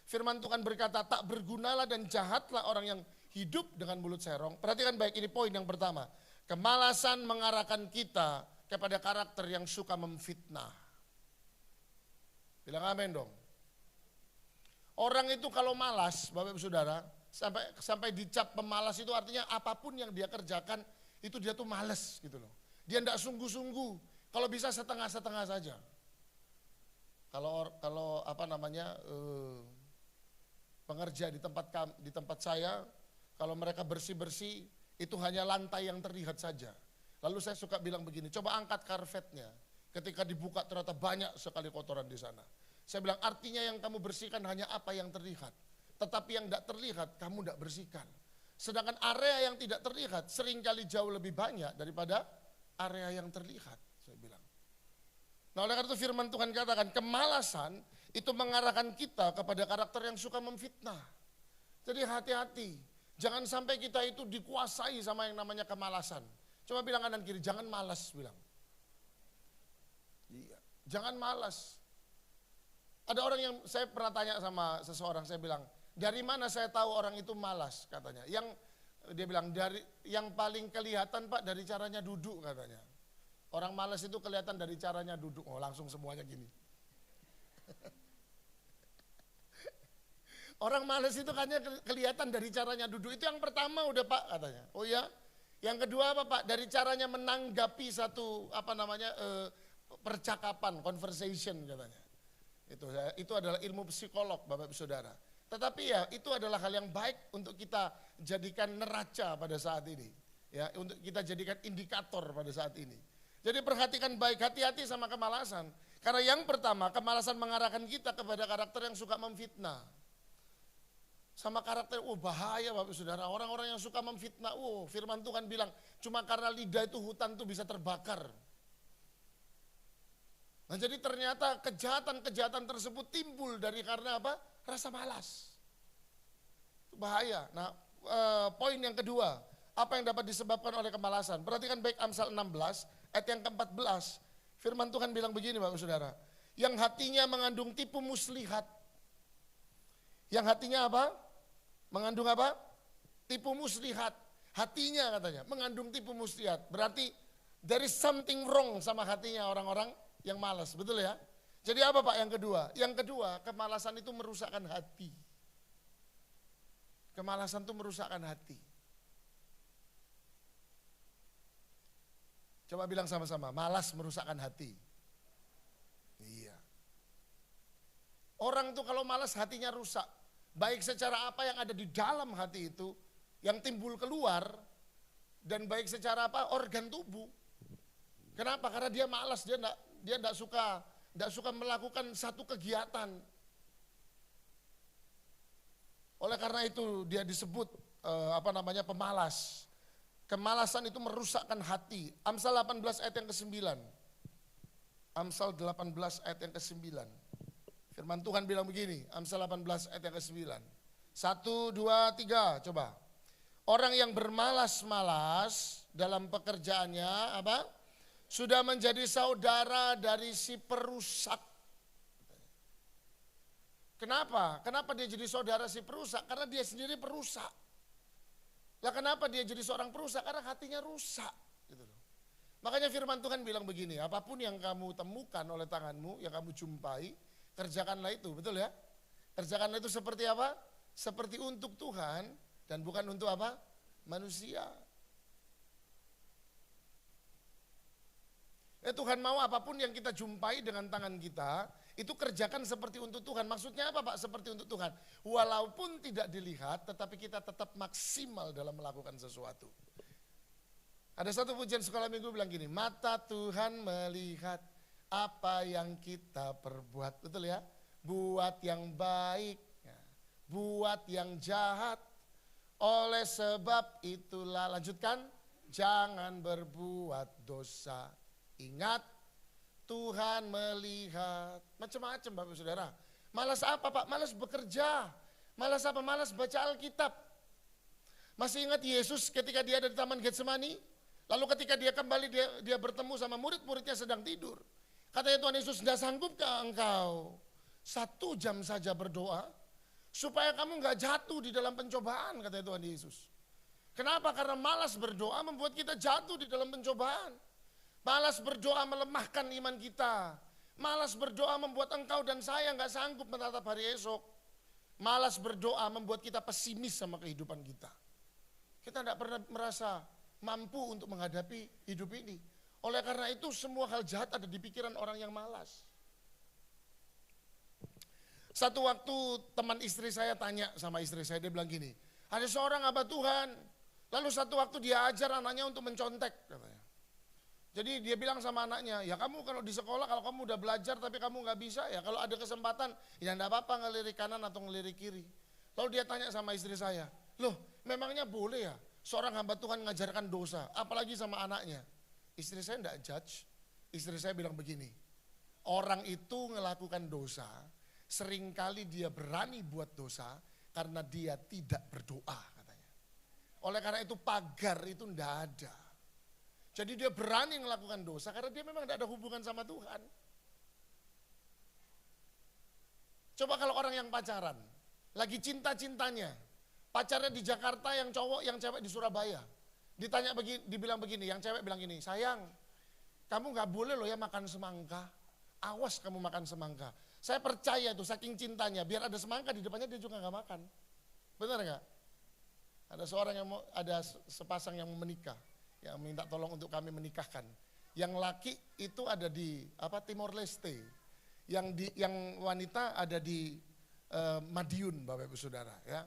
firman Tuhan berkata, tak bergunalah dan jahatlah orang yang hidup dengan mulut serong. Perhatikan baik, ini poin yang pertama. Kemalasan mengarahkan kita kepada karakter yang suka memfitnah. Bilang amin dong. Orang itu kalau malas, Bapak Ibu Saudara, sampai dicap pemalas itu artinya apapun yang dia kerjakan, itu dia tuh males gitu loh. Dia tidak sungguh-sungguh, kalau bisa setengah-setengah saja. Kalau pengerja di tempat saya, kalau mereka bersih-bersih, itu hanya lantai yang terlihat saja. Lalu saya suka bilang begini, coba angkat karpetnya. Ketika dibuka ternyata banyak sekali kotoran di sana. Saya bilang artinya yang kamu bersihkan hanya apa yang terlihat. Tetapi yang tidak terlihat kamu tidak bersihkan. Sedangkan area yang tidak terlihat seringkali jauh lebih banyak daripada area yang terlihat. Saya bilang. Nah oleh karena itu firman Tuhan katakan kemalasan itu mengarahkan kita kepada karakter yang suka memfitnah. Jadi hati-hati. Jangan sampai kita itu dikuasai sama yang namanya kemalasan. Coba bilang kanan kiri, jangan malas bilang. Iya, jangan malas. Ada orang yang saya pernah tanya sama seseorang, saya bilang, dari mana saya tahu orang itu malas katanya. Yang dia bilang dari yang paling kelihatan Pak dari caranya duduk katanya. Orang malas itu kelihatan dari caranya duduk. Oh langsung semuanya gini. Orang malas itu hanya kelihatan dari caranya duduk. Itu yang pertama udah Pak katanya. Oh ya. Yang kedua apa Pak? Dari caranya menanggapi satu percakapan, conversation katanya. Itu adalah ilmu psikolog Bapak Ibu Saudara. Tetapi ya itu adalah hal yang baik untuk kita jadikan neraca pada saat ini. Ya, untuk kita jadikan indikator pada saat ini. Jadi perhatikan baik, hati-hati sama kemalasan. Karena yang pertama, kemalasan mengarahkan kita kepada karakter yang suka memfitnah. Sama karakter, bahaya Bapak Ibu Saudara. Orang-orang yang suka memfitnah, firman Tuhan bilang, cuma karena lidah itu hutan itu bisa terbakar. Nah jadi ternyata kejahatan-kejahatan tersebut timbul dari karena apa? Rasa malas. Itu bahaya. Nah poin yang kedua, apa yang dapat disebabkan oleh kemalasan? Perhatikan baik Amsal 16 ayat yang ke-14. Firman Tuhan bilang begini Bapak Saudara. Yang hatinya mengandung tipu muslihat. Yang hatinya apa? Mengandung apa? Tipu muslihat. Hatinya katanya mengandung tipu muslihat. Berarti there is something wrong sama hatinya orang-orang yang malas, betul ya? Jadi apa Pak yang kedua? Yang kedua, kemalasan itu merusakkan hati. Kemalasan itu merusakkan hati. Coba bilang sama-sama, malas merusakkan hati. Iya. Orang tuh kalau malas hatinya rusak. Baik secara apa yang ada di dalam hati itu, yang timbul keluar, dan baik secara apa organ tubuh. Kenapa? Karena dia malas, dia enggak suka melakukan satu kegiatan. Oleh karena itu dia disebut pemalas. Kemalasan itu merusakkan hati. Amsal 18 ayat yang ke-9. Amsal 18 ayat yang ke-9. Firman Tuhan bilang begini, Amsal 18 ayat yang ke-9. 1, 2, 3, coba. Orang yang bermalas-malas dalam pekerjaannya apa? Sudah menjadi saudara dari si perusak. Kenapa? Kenapa dia jadi saudara si perusak? Karena dia sendiri perusak. Lah kenapa dia jadi seorang perusak? Karena hatinya rusak. Gitu loh. Makanya firman Tuhan bilang begini, apapun yang kamu temukan oleh tanganmu, yang kamu jumpai, kerjakanlah itu, betul ya? Kerjakanlah itu seperti apa? Seperti untuk Tuhan dan bukan untuk apa? Manusia. Tuhan mau apapun yang kita jumpai dengan tangan kita, itu kerjakan seperti untuk Tuhan. Maksudnya apa Pak? Seperti untuk Tuhan. Walaupun tidak dilihat, tetapi kita tetap maksimal dalam melakukan sesuatu. Ada satu pujian sekolah minggu bilang gini, mata Tuhan melihat apa yang kita perbuat. Betul ya? Buat yang baik, buat yang jahat. Oleh sebab itulah, lanjutkan, jangan berbuat dosa. Ingat, Tuhan melihat. Macam-macam Bapak Saudara. Malas apa Pak? Malas bekerja. Malas apa? Malas baca Alkitab. Masih ingat Yesus ketika dia ada di Taman Getsemani? Lalu ketika dia kembali dia bertemu sama murid-muridnya sedang tidur. Katanya Tuhan Yesus, tidak sanggupkah engkau 1 jam saja berdoa? Supaya kamu gak jatuh di dalam pencobaan, katanya Tuhan Yesus. Kenapa? Karena malas berdoa membuat kita jatuh di dalam pencobaan. Malas berdoa melemahkan iman kita. Malas berdoa membuat engkau dan saya gak sanggup menatap hari esok. Malas berdoa membuat kita pesimis sama kehidupan kita. Kita tidak pernah merasa mampu untuk menghadapi hidup ini. Oleh karena itu semua hal jahat ada di pikiran orang yang malas. Satu waktu teman istri saya tanya sama istri saya, dia bilang gini, ada seorang hamba Tuhan, lalu satu waktu dia ajar anaknya untuk mencontek katanya. Jadi dia bilang sama anaknya, ya kamu kalau di sekolah, kalau kamu udah belajar tapi kamu nggak bisa, ya kalau ada kesempatan, ya enggak apa-apa ngelirik kanan atau ngelirik kiri. Lalu dia tanya sama istri saya, loh memangnya boleh ya seorang hamba Tuhan mengajarkan dosa, apalagi sama anaknya. Istri saya enggak judge, istri saya bilang begini, orang itu melakukan dosa, seringkali dia berani buat dosa karena dia tidak berdoa katanya. Oleh karena itu pagar itu enggak ada. Jadi dia berani melakukan dosa karena dia memang tidak ada hubungan sama Tuhan. Coba kalau orang yang pacaran, lagi cinta-cintanya, pacarnya di Jakarta yang cowok, yang cewek di Surabaya. Ditanya begini, dibilang begini, yang cewek bilang gini, sayang, kamu gak boleh loh ya makan semangka. Awas kamu makan semangka. Saya percaya tuh saking cintanya, biar ada semangka di depannya dia juga gak makan. Benar gak? Ada seorang yang mau, ada sepasang yang mau menikah, yang minta tolong untuk kami menikahkan. Yang laki itu ada di Timor Leste, yang wanita ada di Madiun, Bapak Ibu Saudara ya.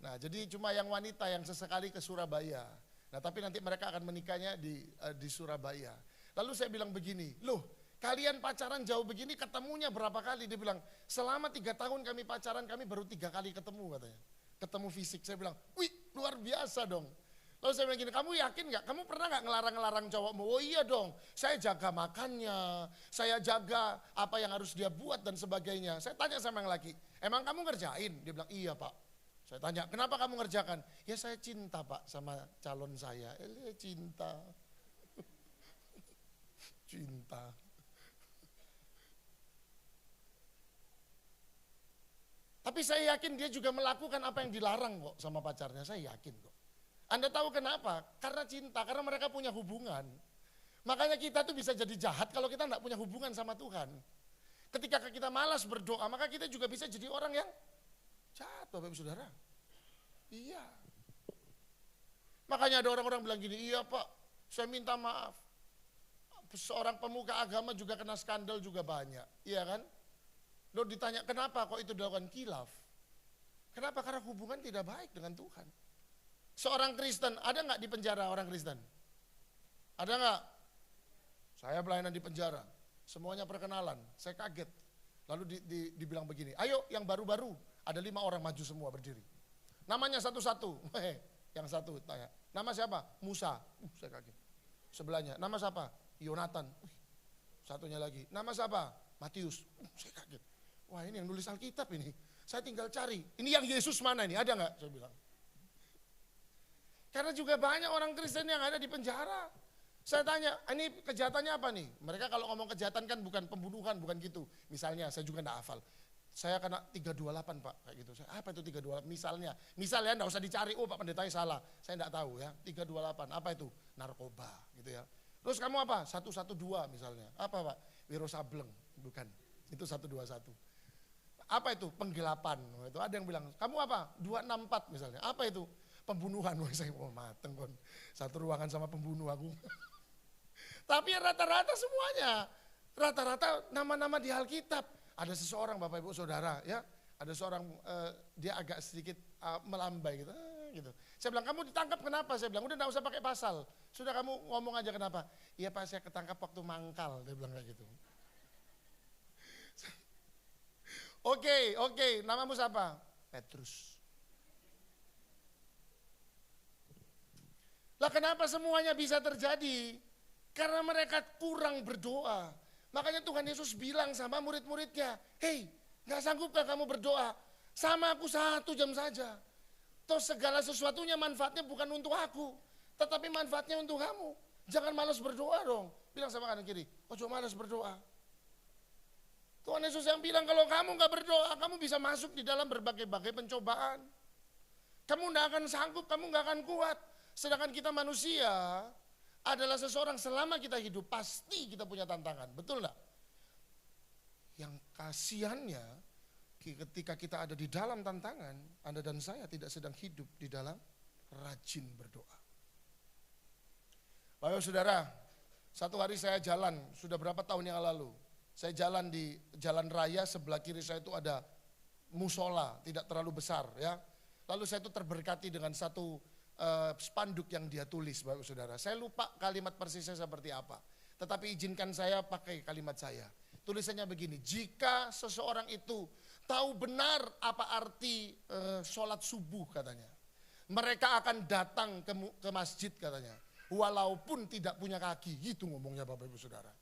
Nah, jadi cuma yang wanita yang sesekali ke Surabaya. Nah, tapi nanti mereka akan menikahnya di Surabaya. Lalu saya bilang begini, loh kalian pacaran jauh begini ketemunya berapa kali? Dia bilang, selama 3 tahun kami pacaran kami baru 3 kali ketemu katanya. Ketemu fisik. Saya bilang, wih luar biasa dong. Lalu saya bilang gini, kamu yakin gak? Kamu pernah gak ngelarang-ngelarang cowokmu? Oh iya dong, saya jaga makannya, saya jaga apa yang harus dia buat dan sebagainya. Saya tanya sama yang laki, emang kamu ngerjain? Dia bilang, iya Pak. Saya tanya, kenapa kamu ngerjakan? Ya saya cinta Pak sama calon saya. Cinta. Cinta. Tapi saya yakin dia juga melakukan apa yang dilarang kok sama pacarnya, saya yakin kok. Anda tahu kenapa? Karena cinta, karena mereka punya hubungan. Makanya kita tuh bisa jadi jahat kalau kita enggak punya hubungan sama Tuhan. Ketika kita malas berdoa, maka kita juga bisa jadi orang yang jahat, Bapak Ibu Saudara. Iya. Makanya ada orang-orang bilang gini, iya Pak, saya minta maaf. Seorang pemuka agama juga kena skandal juga banyak, iya kan? Lalu ditanya, kenapa kok itu dilakukan khilaf? Kenapa? Karena hubungan tidak baik dengan Tuhan. Seorang Kristen, ada nggak di penjara orang Kristen? Ada nggak? Saya pelayanan di penjara, semuanya perkenalan, saya kaget. Lalu dibilang begini, ayo yang baru-baru, ada 5 orang maju semua berdiri. Namanya satu-satu, yang satu tanya, nama siapa? Musa, saya kaget. Sebelahnya, nama siapa? Yonatan, satunya lagi, nama siapa? Matius, saya kaget. Wah ini yang nulis Alkitab ini, saya tinggal cari, ini yang Yesus mana ini, ada nggak? Saya bilang. Karena juga banyak orang Kristen yang ada di penjara. Saya tanya, ini kejahatannya apa nih? Mereka kalau ngomong kejahatan kan bukan pembunuhan, bukan gitu. Misalnya, saya juga enggak hafal. Saya kena 328 Pak, kayak gitu. Saya, apa itu 328? Misalnya enggak usah dicari, oh Pak Pendetanya salah. Saya enggak tahu ya, 328, apa itu? Narkoba gitu ya. Terus kamu apa? 112 misalnya. Apa Pak? Wiro Sableng, bukan. Itu 121. Apa itu? Penggelapan. Itu ada yang bilang, kamu apa? 264 misalnya. Apa itu? Pembunuhan. Wah, saya mau mateng kon. Satu ruangan sama pembunuh aku. Tapi rata-rata semuanya. Rata-rata nama-nama di Alkitab. Ada seseorang Bapak Ibu Saudara ya. Ada seorang dia agak sedikit melambai gitu. Gitu. Saya bilang, kamu ditangkap kenapa? Saya bilang, udah enggak usah pakai pasal. Sudah kamu ngomong aja kenapa. Iya Pak, saya ketangkap waktu mangkal. Dia bilang kayak gitu. Oke, namamu siapa? Petrus. Lah kenapa semuanya bisa terjadi? Karena mereka kurang berdoa. Makanya Tuhan Yesus bilang sama murid-muridnya, hei gak sanggupkah kamu berdoa? Sama aku 1 jam saja. Toh segala sesuatunya manfaatnya bukan untuk aku, tetapi manfaatnya untuk kamu. Jangan malas berdoa dong. Bilang sama kanan kiri, ojo malas berdoa. Tuhan Yesus yang bilang kalau kamu gak berdoa, kamu bisa masuk di dalam berbagai-bagai pencobaan. Kamu gak akan sanggup, kamu gak akan kuat. Sedangkan kita manusia adalah seseorang selama kita hidup pasti kita punya tantangan, betul enggak? Yang kasihannya ketika kita ada di dalam tantangan, Anda dan saya tidak sedang hidup di dalam rajin berdoa. Bapak Saudara, satu hari saya jalan, sudah berapa tahun yang lalu, saya jalan di jalan raya, sebelah kiri saya itu ada musola, tidak terlalu besar ya. Lalu saya itu terberkati dengan satu spanduk yang dia tulis, Bapak Saudara. Saya lupa kalimat persisnya seperti apa. Tetapi izinkan saya pakai kalimat saya. Tulisannya begini, jika seseorang itu tahu benar apa arti sholat subuh katanya. Mereka akan datang ke masjid katanya. Walaupun tidak punya kaki, gitu ngomongnya Bapak Ibu Saudara.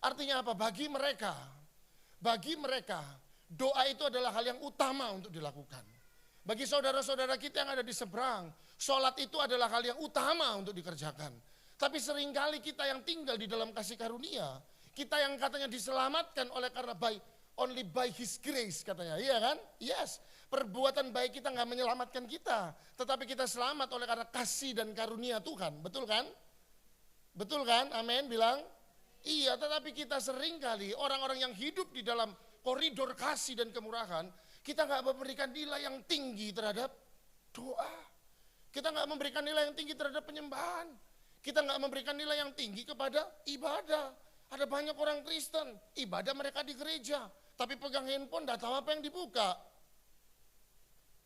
Artinya apa? Bagi mereka doa itu adalah hal yang utama untuk dilakukan. Bagi saudara-saudara kita yang ada di seberang, sholat itu adalah hal yang utama untuk dikerjakan. Tapi seringkali kita yang tinggal di dalam kasih karunia, kita yang katanya diselamatkan oleh karena only by His grace katanya, iya kan? Yes, perbuatan baik kita nggak menyelamatkan kita, tetapi kita selamat oleh karena kasih dan karunia Tuhan, betul kan? Betul kan? Amin, bilang. Iya, tetapi kita seringkali orang-orang yang hidup di dalam koridor kasih dan kemurahan, kita nggak memberikan nilai yang tinggi terhadap doa. Kita nggak memberikan nilai yang tinggi terhadap penyembahan. Kita nggak memberikan nilai yang tinggi kepada ibadah. Ada banyak orang Kristen, ibadah mereka di gereja, tapi pegang handphone, nggak tahu apa yang dibuka.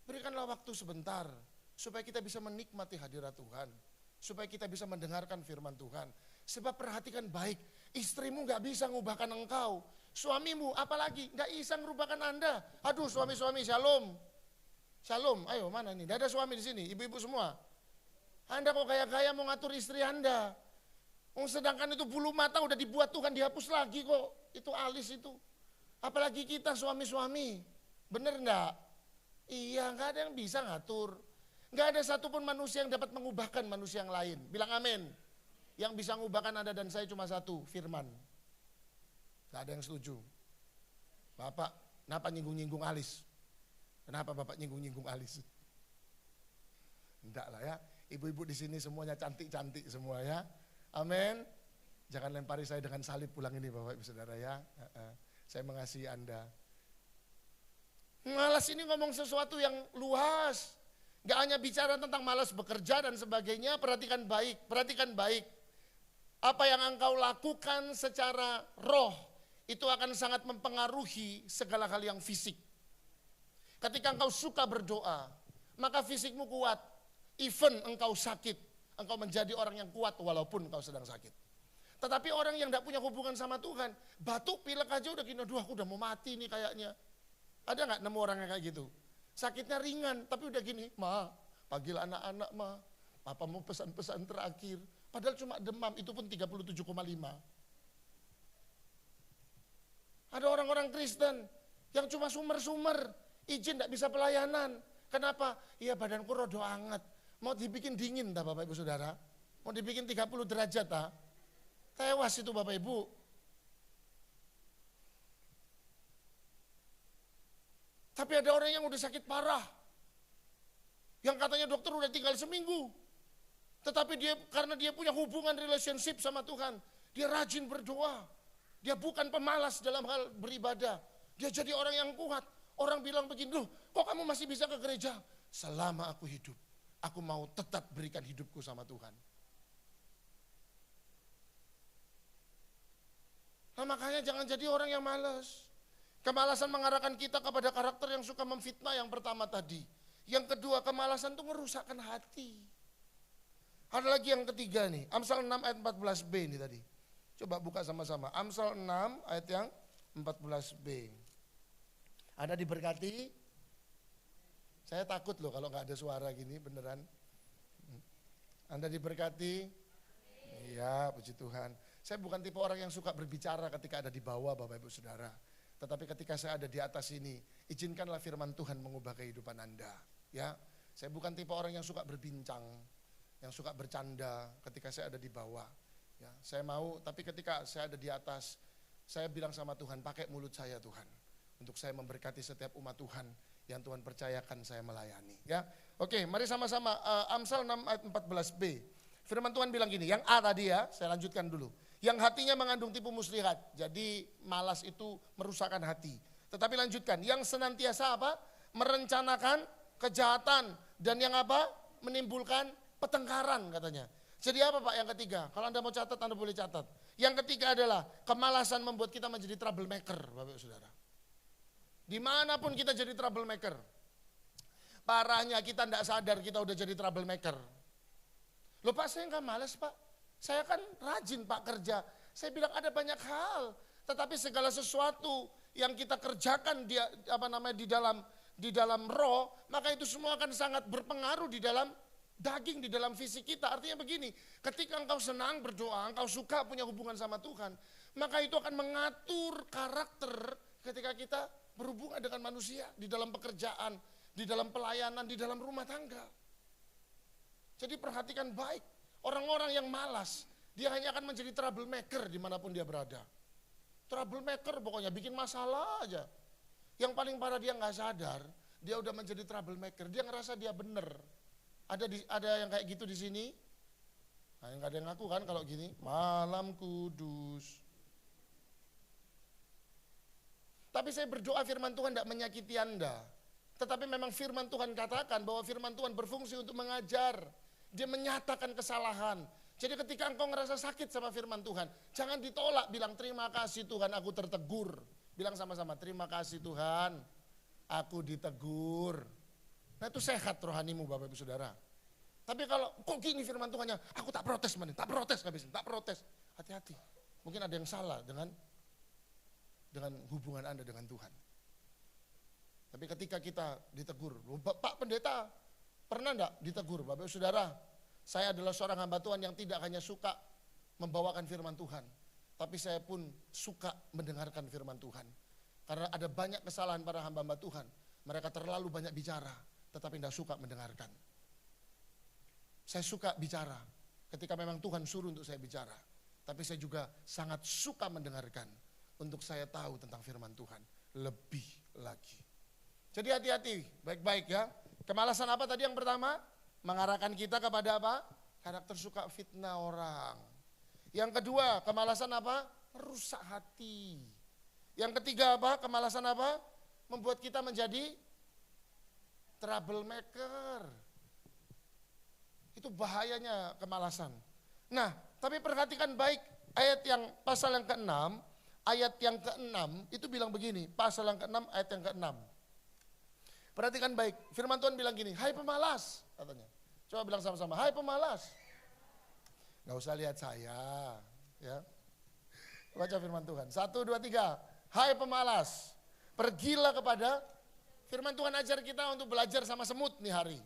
Berikanlah waktu sebentar, supaya kita bisa menikmati hadirat Tuhan. Supaya kita bisa mendengarkan firman Tuhan. Sebab perhatikan baik, istrimu nggak bisa ngubahkan engkau. Suamimu apalagi nggak bisa ngubahkan Anda. Aduh suami-suami shalom. Shalom, ayo mana nih? Tidak ada suami di sini, ibu-ibu semua. Anda kok gaya-gaya mau ngatur istri Anda. Sedangkan itu bulu mata udah dibuat Tuhan dihapus lagi kok. Itu alis itu. Apalagi kita suami-suami. Bener enggak? Iya, enggak ada yang bisa ngatur. Enggak ada satupun manusia yang dapat mengubahkan manusia yang lain. Bilang amin. Yang bisa mengubahkan Anda dan saya cuma satu, firman. Enggak ada yang setuju. Bapak, kenapa nyinggung-nyinggung alis? Kenapa Bapak nyinggung-nyinggung alis? Enggak lah ya. Ibu-ibu di sini semuanya cantik-cantik semua ya. Amin. Jangan lempari saya dengan salib pulang ini Bapak Ibu Saudara ya. Saya mengasihi Anda. Malas ini ngomong sesuatu yang luas. Gak hanya bicara tentang malas bekerja dan sebagainya. Perhatikan baik. Apa yang engkau lakukan secara roh, itu akan sangat mempengaruhi segala hal yang fisik. Ketika engkau suka berdoa, maka fisikmu kuat. Even engkau sakit, engkau menjadi orang yang kuat walaupun engkau sedang sakit. Tetapi orang yang tidak punya hubungan sama Tuhan, batuk pilek aja udah gini, aduh aku udah mau mati nih kayaknya. Ada nggak nemu orang yang kayak gitu? Sakitnya ringan, tapi udah gini, ma, panggil anak-anak ma, papa mau pesan-pesan terakhir. Padahal cuma demam, itu pun 37,5. Ada orang-orang Kristen yang cuma sumer-sumer, izin tidak bisa pelayanan. Kenapa? Iya badanku rodo anget. Mau dibikin dingin dah Bapak Ibu Saudara? Mau dibikin 30 derajat dah? Tewas itu Bapak Ibu. Tapi ada orang yang udah sakit parah. Yang katanya dokter udah tinggal seminggu. Tetapi dia karena dia punya hubungan relationship sama Tuhan. Dia rajin berdoa. Dia bukan pemalas dalam hal beribadah. Dia jadi orang yang kuat. Orang bilang begini, loh kok kamu masih bisa ke gereja? Selama aku hidup. Aku mau tetap berikan hidupku sama Tuhan. Nah makanya jangan jadi orang yang malas. Kemalasan mengarahkan kita kepada karakter yang suka memfitnah yang pertama tadi. Yang kedua kemalasan itu merusakkan hati. Ada lagi yang ketiga nih, Amsal 6 ayat 14b ini tadi. Coba buka sama-sama, Amsal 6 ayat yang 14b. Anda diberkati? Saya takut loh kalau nggak ada suara gini, beneran. Anda diberkati? Iya, puji Tuhan. Saya bukan tipe orang yang suka berbicara ketika ada di bawah Bapak Ibu Saudara. Tetapi ketika saya ada di atas ini, izinkanlah firman Tuhan mengubah kehidupan Anda. Ya, saya bukan tipe orang yang suka berbincang, yang suka bercanda ketika saya ada di bawah. Ya, saya mau, tapi ketika saya ada di atas, saya bilang sama Tuhan, pakai mulut saya Tuhan, untuk saya memberkati setiap umat Tuhan yang Tuhan percayakan saya melayani. Ya, oke, mari sama-sama Amsal 6 ayat 14b. Firman Tuhan bilang gini, yang A tadi ya, saya lanjutkan dulu. Yang hatinya mengandung tipu muslihat, jadi malas itu merusakkan hati. Tetapi lanjutkan, yang senantiasa apa? Merencanakan kejahatan dan yang apa? Menimbulkan pertengkaran katanya. Jadi apa Pak yang ketiga? Kalau Anda mau catat, Anda boleh catat. Yang ketiga adalah kemalasan membuat kita menjadi troublemaker, Bapak Saudara. Dimanapun kita jadi troublemaker. Parahnya kita tidak sadar kita udah jadi troublemaker. Loh Pak, saya nggak malas Pak. Saya kan rajin Pak kerja. Saya bilang ada banyak hal, tetapi segala sesuatu yang kita kerjakan di dalam roh, maka itu semua akan sangat berpengaruh di dalam daging, di dalam fisik kita. Artinya begini, ketika engkau senang berdoa, engkau suka punya hubungan sama Tuhan, maka itu akan mengatur karakter ketika kita berhubungan dengan manusia, di dalam pekerjaan, di dalam pelayanan, di dalam rumah tangga. Jadi perhatikan baik, orang-orang yang malas, dia hanya akan menjadi troublemaker dimanapun dia berada. Troublemaker pokoknya bikin masalah aja. Yang paling parah dia nggak sadar, dia udah menjadi troublemaker. Dia ngerasa dia bener. Ada yang kayak gitu di sini? Nah, yang nggak ada yang ngaku kan kalau gini, malam kudus. Tapi saya berdoa firman Tuhan tidak menyakiti Anda. Tetapi memang firman Tuhan katakan bahwa firman Tuhan berfungsi untuk mengajar. Dia menyatakan kesalahan. Jadi ketika engkau ngerasa sakit sama firman Tuhan, jangan ditolak, bilang terima kasih Tuhan aku tertegur. Bilang sama-sama, terima kasih Tuhan aku ditegur. Nah itu sehat rohanimu Bapak Ibu Saudara. Tapi kalau kok gini firman Tuhannya, aku tak protes manin, tak protes ngabisin, tak protes. Hati-hati, mungkin ada yang salah dengan hubungan Anda dengan Tuhan. Tapi ketika kita ditegur, Pak Pendeta pernah enggak ditegur Bapak Ibu Saudara? Saya adalah seorang hamba Tuhan yang tidak hanya suka membawakan firman Tuhan, tapi saya pun suka mendengarkan firman Tuhan. Karena ada banyak kesalahan para hamba-hamba Tuhan. Mereka terlalu banyak bicara, tetapi tidak suka mendengarkan. Saya suka bicara ketika memang Tuhan suruh untuk saya bicara. Tapi saya juga sangat suka mendengarkan untuk saya tahu tentang firman Tuhan lebih lagi. Jadi hati-hati, baik-baik ya. Kemalasan apa tadi yang pertama? Mengarahkan kita kepada apa? Karakter suka fitnah orang. Yang kedua, kemalasan apa? Merusak hati. Yang ketiga apa? Kemalasan apa? Membuat kita menjadi troublemaker. Itu bahayanya kemalasan. Nah, tapi perhatikan baik ayat yang pasal yang ke-6, ayat yang ke-6 itu bilang begini, pasal yang ke-6 ayat yang ke-6. Perhatikan baik, firman Tuhan bilang gini, hai pemalas, katanya. Coba bilang sama-sama, hai pemalas. Gak usah lihat saya, ya. Baca firman Tuhan, 1, 2, 3. Hai pemalas, pergilah kepada, firman Tuhan ajar kita untuk belajar sama semut nih hari.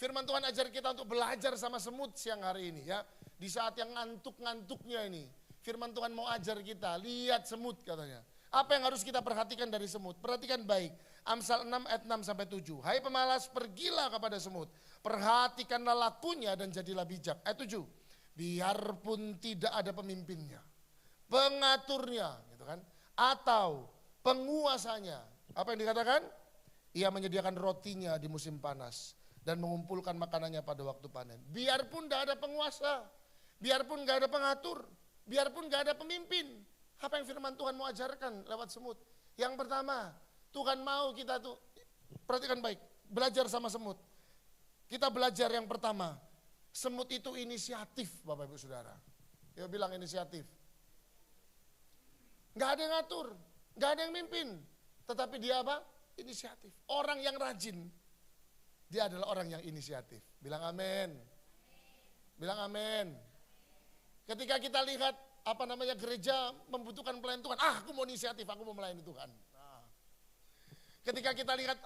Firman Tuhan ajar kita untuk belajar sama semut siang hari ini ya. Di saat yang ngantuk-ngantuknya ini, firman Tuhan mau ajar kita, lihat semut katanya. Apa yang harus kita perhatikan dari semut? Perhatikan baik. Amsal 6 ayat 6 sampai 7. Hai pemalas, pergilah kepada semut. Perhatikanlah lakunya dan jadilah bijak. Ayat 7. Biarpun tidak ada pemimpinnya, pengaturnya, gitu kan? Atau penguasanya. Apa yang dikatakan? Ia menyediakan rotinya di musim panas dan mengumpulkan makanannya pada waktu panen. Biarpun tidak ada penguasa, biarpun tidak ada pengatur, biarpun tidak ada pemimpin. Apa yang firman Tuhan mau ajarkan lewat semut? Yang pertama, Tuhan mau kita tuh, perhatikan baik, belajar sama semut. Kita belajar yang pertama, semut itu inisiatif Bapak Ibu Saudara. Ya bilang inisiatif. Gak ada yang ngatur, gak ada yang mimpin. Tetapi dia apa? Inisiatif. Orang yang rajin, dia adalah orang yang inisiatif. Bilang amin. Bilang amin. Ketika kita lihat gereja membutuhkan pelayan Tuhan. Aku mau inisiatif, aku mau melayani Tuhan. Nah. Ketika kita lihat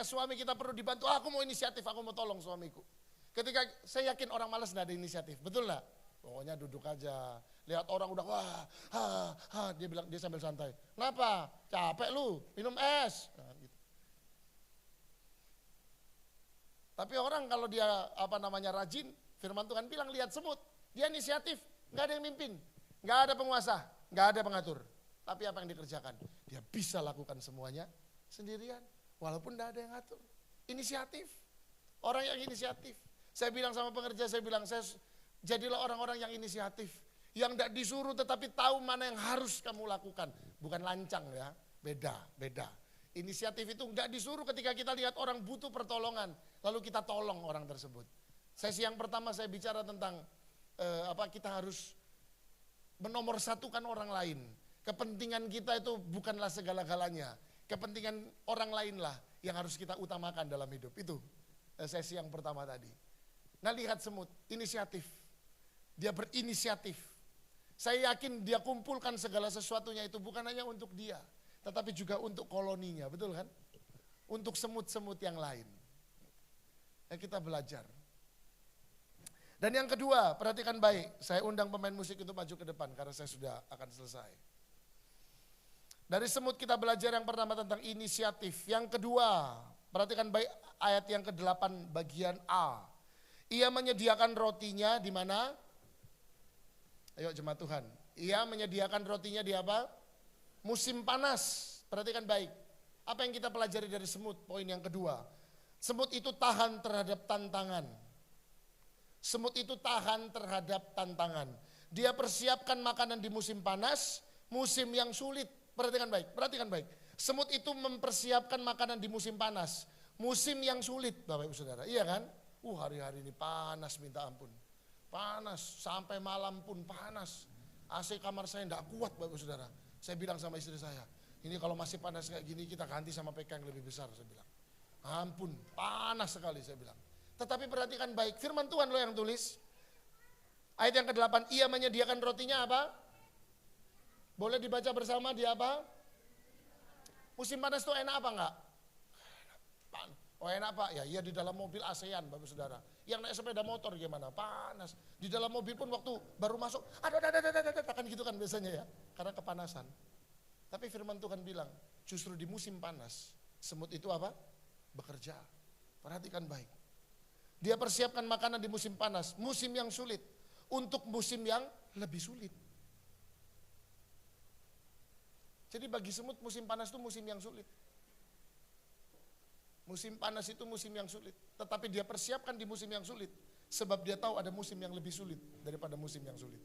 suami kita perlu dibantu. Aku mau inisiatif, aku mau tolong suamiku. Ketika saya yakin orang malas tidak ada inisiatif, betul nggak? Pokoknya duduk aja. Lihat orang udah dia bilang dia sambil santai. Kenapa? Capek lu, minum es. Nah, gitu. Tapi orang kalau dia rajin, firman Tuhan bilang lihat semut, dia inisiatif, nggak ada yang mimpin. Gak ada penguasa, gak ada pengatur. Tapi apa yang dikerjakan? Dia bisa lakukan semuanya sendirian. Walaupun gak ada yang ngatur. Inisiatif. Orang yang inisiatif. Saya bilang sama pengerja, jadilah orang-orang yang inisiatif. Yang gak disuruh tetapi tahu mana yang harus kamu lakukan. Bukan lancang ya, beda. Inisiatif itu gak disuruh ketika kita lihat orang butuh pertolongan. Lalu kita tolong orang tersebut. Sesi yang pertama saya bicara tentang kita harus menomorsatukan orang lain. Kepentingan kita itu bukanlah segala-galanya. Kepentingan orang lainlah yang harus kita utamakan dalam hidup. Itu sesi yang pertama tadi. Nah lihat semut, inisiatif. Dia berinisiatif. Saya yakin dia kumpulkan segala sesuatunya itu bukan hanya untuk dia, tetapi juga untuk koloninya, betul kan? Untuk semut-semut yang lain. Ya, kita belajar. Dan yang kedua, perhatikan baik, saya undang pemain musik untuk maju ke depan karena saya sudah akan selesai. Dari semut kita belajar yang pertama tentang inisiatif. Yang kedua, perhatikan baik ayat yang ke-8 bagian A. Ia menyediakan rotinya di mana? Ayo jemaat Tuhan. Ia menyediakan rotinya di apa? Musim panas. Perhatikan baik. Apa yang kita pelajari dari semut? Poin yang kedua. Semut itu tahan terhadap tantangan. Semut itu tahan terhadap tantangan. Dia persiapkan makanan di musim panas, musim yang sulit. Perhatikan baik, perhatikan baik. Semut itu mempersiapkan makanan di musim panas, musim yang sulit, Bapak Ibu Saudara. Iya kan? Hari-hari ini panas minta ampun. Panas, sampai malam pun panas. AC kamar saya enggak kuat Bapak Ibu Saudara. Saya bilang sama istri saya, ini kalau masih panas kayak gini kita ganti sama PK yang lebih besar, saya bilang. Ampun, panas sekali saya bilang. Tetapi perhatikan baik, firman Tuhan loh yang tulis. Ayat yang ke-8, ia menyediakan rotinya apa? Boleh dibaca bersama di apa? Musim panas itu enak apa enggak? Oh enak Pak, ya iya di dalam mobil ASEAN Bapak Saudara. Yang naik sepeda motor gimana? Panas. Di dalam mobil pun waktu baru masuk, ada kan gitu kan biasanya ya. Karena kepanasan. Tapi firman Tuhan bilang, justru di musim panas, semut itu apa? Bekerja. Perhatikan baik. Dia persiapkan makanan di musim panas, musim yang sulit, untuk musim yang lebih sulit. Jadi bagi semut musim panas itu musim yang sulit. Musim panas itu musim yang sulit. Tetapi dia persiapkan di musim yang sulit. Sebab dia tahu ada musim yang lebih sulit daripada musim yang sulit.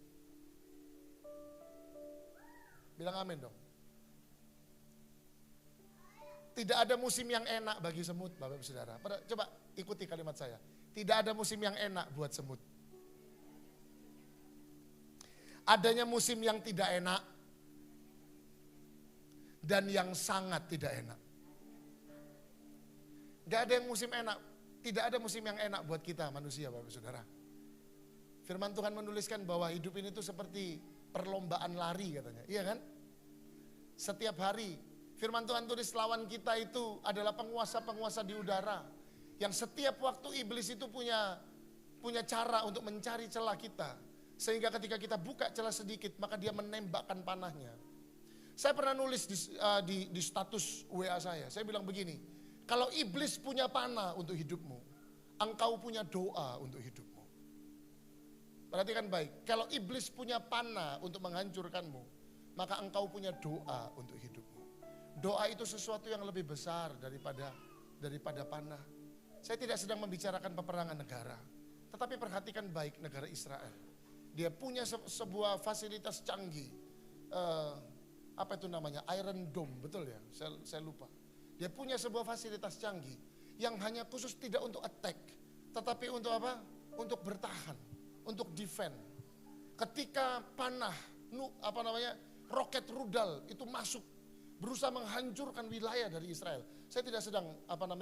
Bilang amin dong. Tidak ada musim yang enak bagi semut, Bapak Ibu Saudara. Coba ikuti kalimat saya. Tidak ada musim yang enak buat semut. Adanya musim yang tidak enak dan yang sangat tidak enak. Gak ada yang musim enak. Tidak ada musim yang enak buat kita manusia Bapak Saudara. Firman Tuhan menuliskan bahwa hidup ini tuh seperti perlombaan lari katanya. Iya kan? Setiap hari firman Tuhan tulis lawan kita itu adalah penguasa-penguasa di udara. Yang setiap waktu iblis itu punya cara untuk mencari celah kita. Sehingga ketika kita buka celah sedikit maka dia menembakkan panahnya. Saya pernah nulis di status WA saya. Saya bilang begini, kalau iblis punya panah untuk hidupmu, engkau punya doa untuk hidupmu. Perhatikan baik, kalau iblis punya panah untuk menghancurkanmu, maka engkau punya doa untuk hidupmu. Doa itu sesuatu yang lebih besar daripada panah. Saya tidak sedang membicarakan peperangan negara, tetapi perhatikan baik negara Israel. Dia punya sebuah fasilitas canggih, apa itu namanya, Iron Dome, betul ya? Saya lupa. Dia punya sebuah fasilitas canggih yang hanya khusus tidak untuk attack, tetapi untuk apa? Untuk bertahan, untuk defend. Ketika panah, roket rudal itu masuk, berusaha menghancurkan wilayah dari Israel. Saya tidak sedang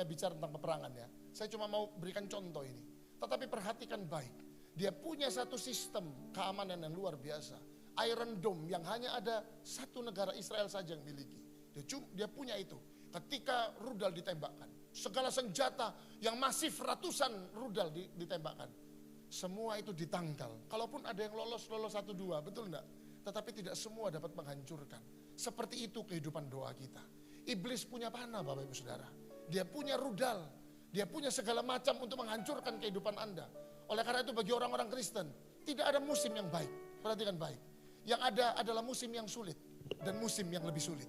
bicara tentang peperangan ya. Saya cuma mau berikan contoh ini. Tetapi perhatikan baik. Dia punya satu sistem keamanan yang luar biasa. Iron Dome yang hanya ada satu negara Israel saja yang miliki. Dia punya itu. Ketika rudal ditembakkan, segala senjata yang masif ratusan rudal ditembakkan. Semua itu ditangkal. Kalaupun ada yang lolos 1-2, betul enggak? Tetapi tidak semua dapat menghancurkan. Seperti itu kehidupan doa kita. Iblis punya panah Bapak Ibu Saudara. Dia punya rudal. Dia punya segala macam untuk menghancurkan kehidupan Anda. Oleh karena itu bagi orang-orang Kristen, tidak ada musim yang baik. Perhatikan baik. Yang ada adalah musim yang sulit dan musim yang lebih sulit.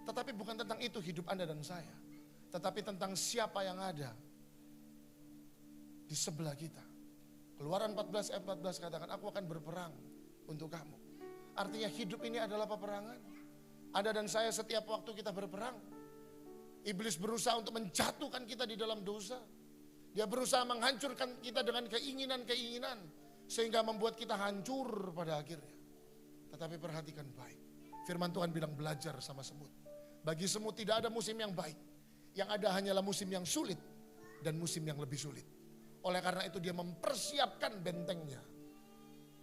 Tetapi bukan tentang itu hidup Anda dan saya. Tetapi tentang siapa yang ada di sebelah kita. Keluaran 14 ayat 14 katakan, aku akan berperang untuk kamu. Artinya hidup ini adalah peperangan. Anda dan saya setiap waktu kita berperang. Iblis berusaha untuk menjatuhkan kita di dalam dosa. Dia berusaha menghancurkan kita dengan keinginan-keinginan. Sehingga membuat kita hancur pada akhirnya. Tetapi perhatikan baik. Firman Tuhan bilang belajar sama semut. Bagi semut tidak ada musim yang baik. Yang ada hanyalah musim yang sulit. Dan musim yang lebih sulit. Oleh karena itu dia mempersiapkan bentengnya.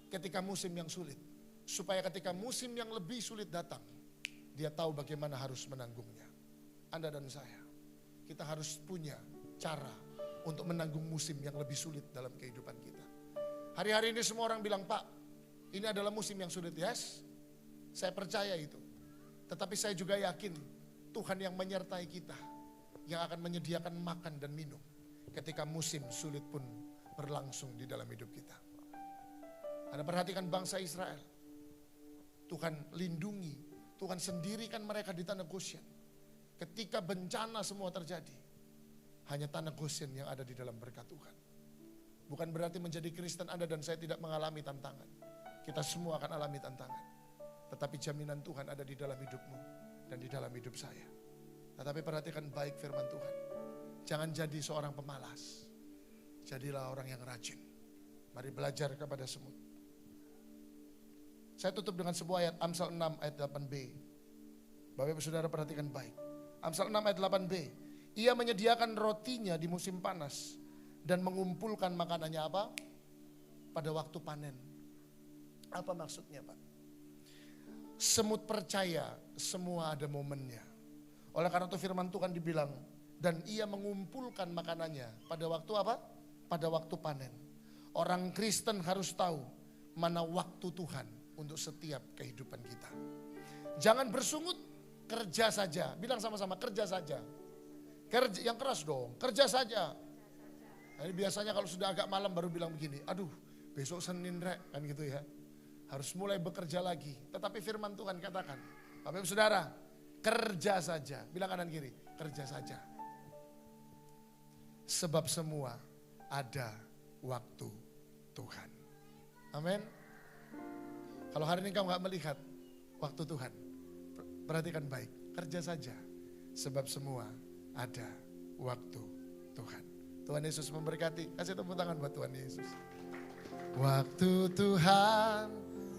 Ketika musim yang sulit. supaya ketika musim yang lebih sulit datang, dia tahu bagaimana harus menanggungnya. Anda dan saya, kita harus punya cara untuk menanggung musim yang lebih sulit dalam kehidupan kita. Hari-hari ini semua orang bilang, Pak, ini adalah musim yang sulit. Yes, saya percaya itu. Tetapi saya juga yakin Tuhan yang menyertai kita, yang akan menyediakan makan dan minum ketika musim sulit pun berlangsung di dalam hidup kita. Anda perhatikan bangsa Israel. Tuhan lindungi, Tuhan sendirikan mereka di tanah Goshen. Ketika bencana semua terjadi, hanya tanah Goshen yang ada di dalam berkat Tuhan. Bukan berarti menjadi Kristen Anda dan saya tidak mengalami tantangan. Kita semua akan alami tantangan. Tetapi jaminan Tuhan ada di dalam hidupmu dan di dalam hidup saya. Tetapi perhatikan baik firman Tuhan. Jangan jadi seorang pemalas. Jadilah orang yang rajin. Mari belajar kepada semut. Saya tutup dengan sebuah ayat, Amsal 6 ayat 8b. Bapak Ibu Saudara perhatikan baik. Amsal 6 ayat 8b. Ia menyediakan rotinya di musim panas dan mengumpulkan makanannya apa? Pada waktu panen. Apa maksudnya, Pak? Semut percaya semua ada momennya. Oleh karena itu firman Tuhan dibilang, dan ia mengumpulkan makanannya pada waktu apa? Pada waktu panen. Orang Kristen harus tahu mana waktu Tuhan untuk setiap kehidupan kita. Jangan bersungut, kerja saja. Bilang sama-sama, kerja saja. Kerja, yang keras dong, kerja saja. Nah, ini biasanya kalau sudah agak malam baru bilang begini, aduh besok Senin rek, kan gitu ya. Harus mulai bekerja lagi. Tetapi firman Tuhan katakan, Bapak Ibu Saudara, kerja saja. Bilang kanan kiri, kerja saja. Sebab semua ada waktu Tuhan. Amin. Kalau hari ini kau gak melihat waktu Tuhan, perhatikan baik, kerja saja. Sebab semua ada waktu Tuhan. Tuhan Yesus memberkati. Kasih tepuk tangan buat Tuhan Yesus. Waktu Tuhan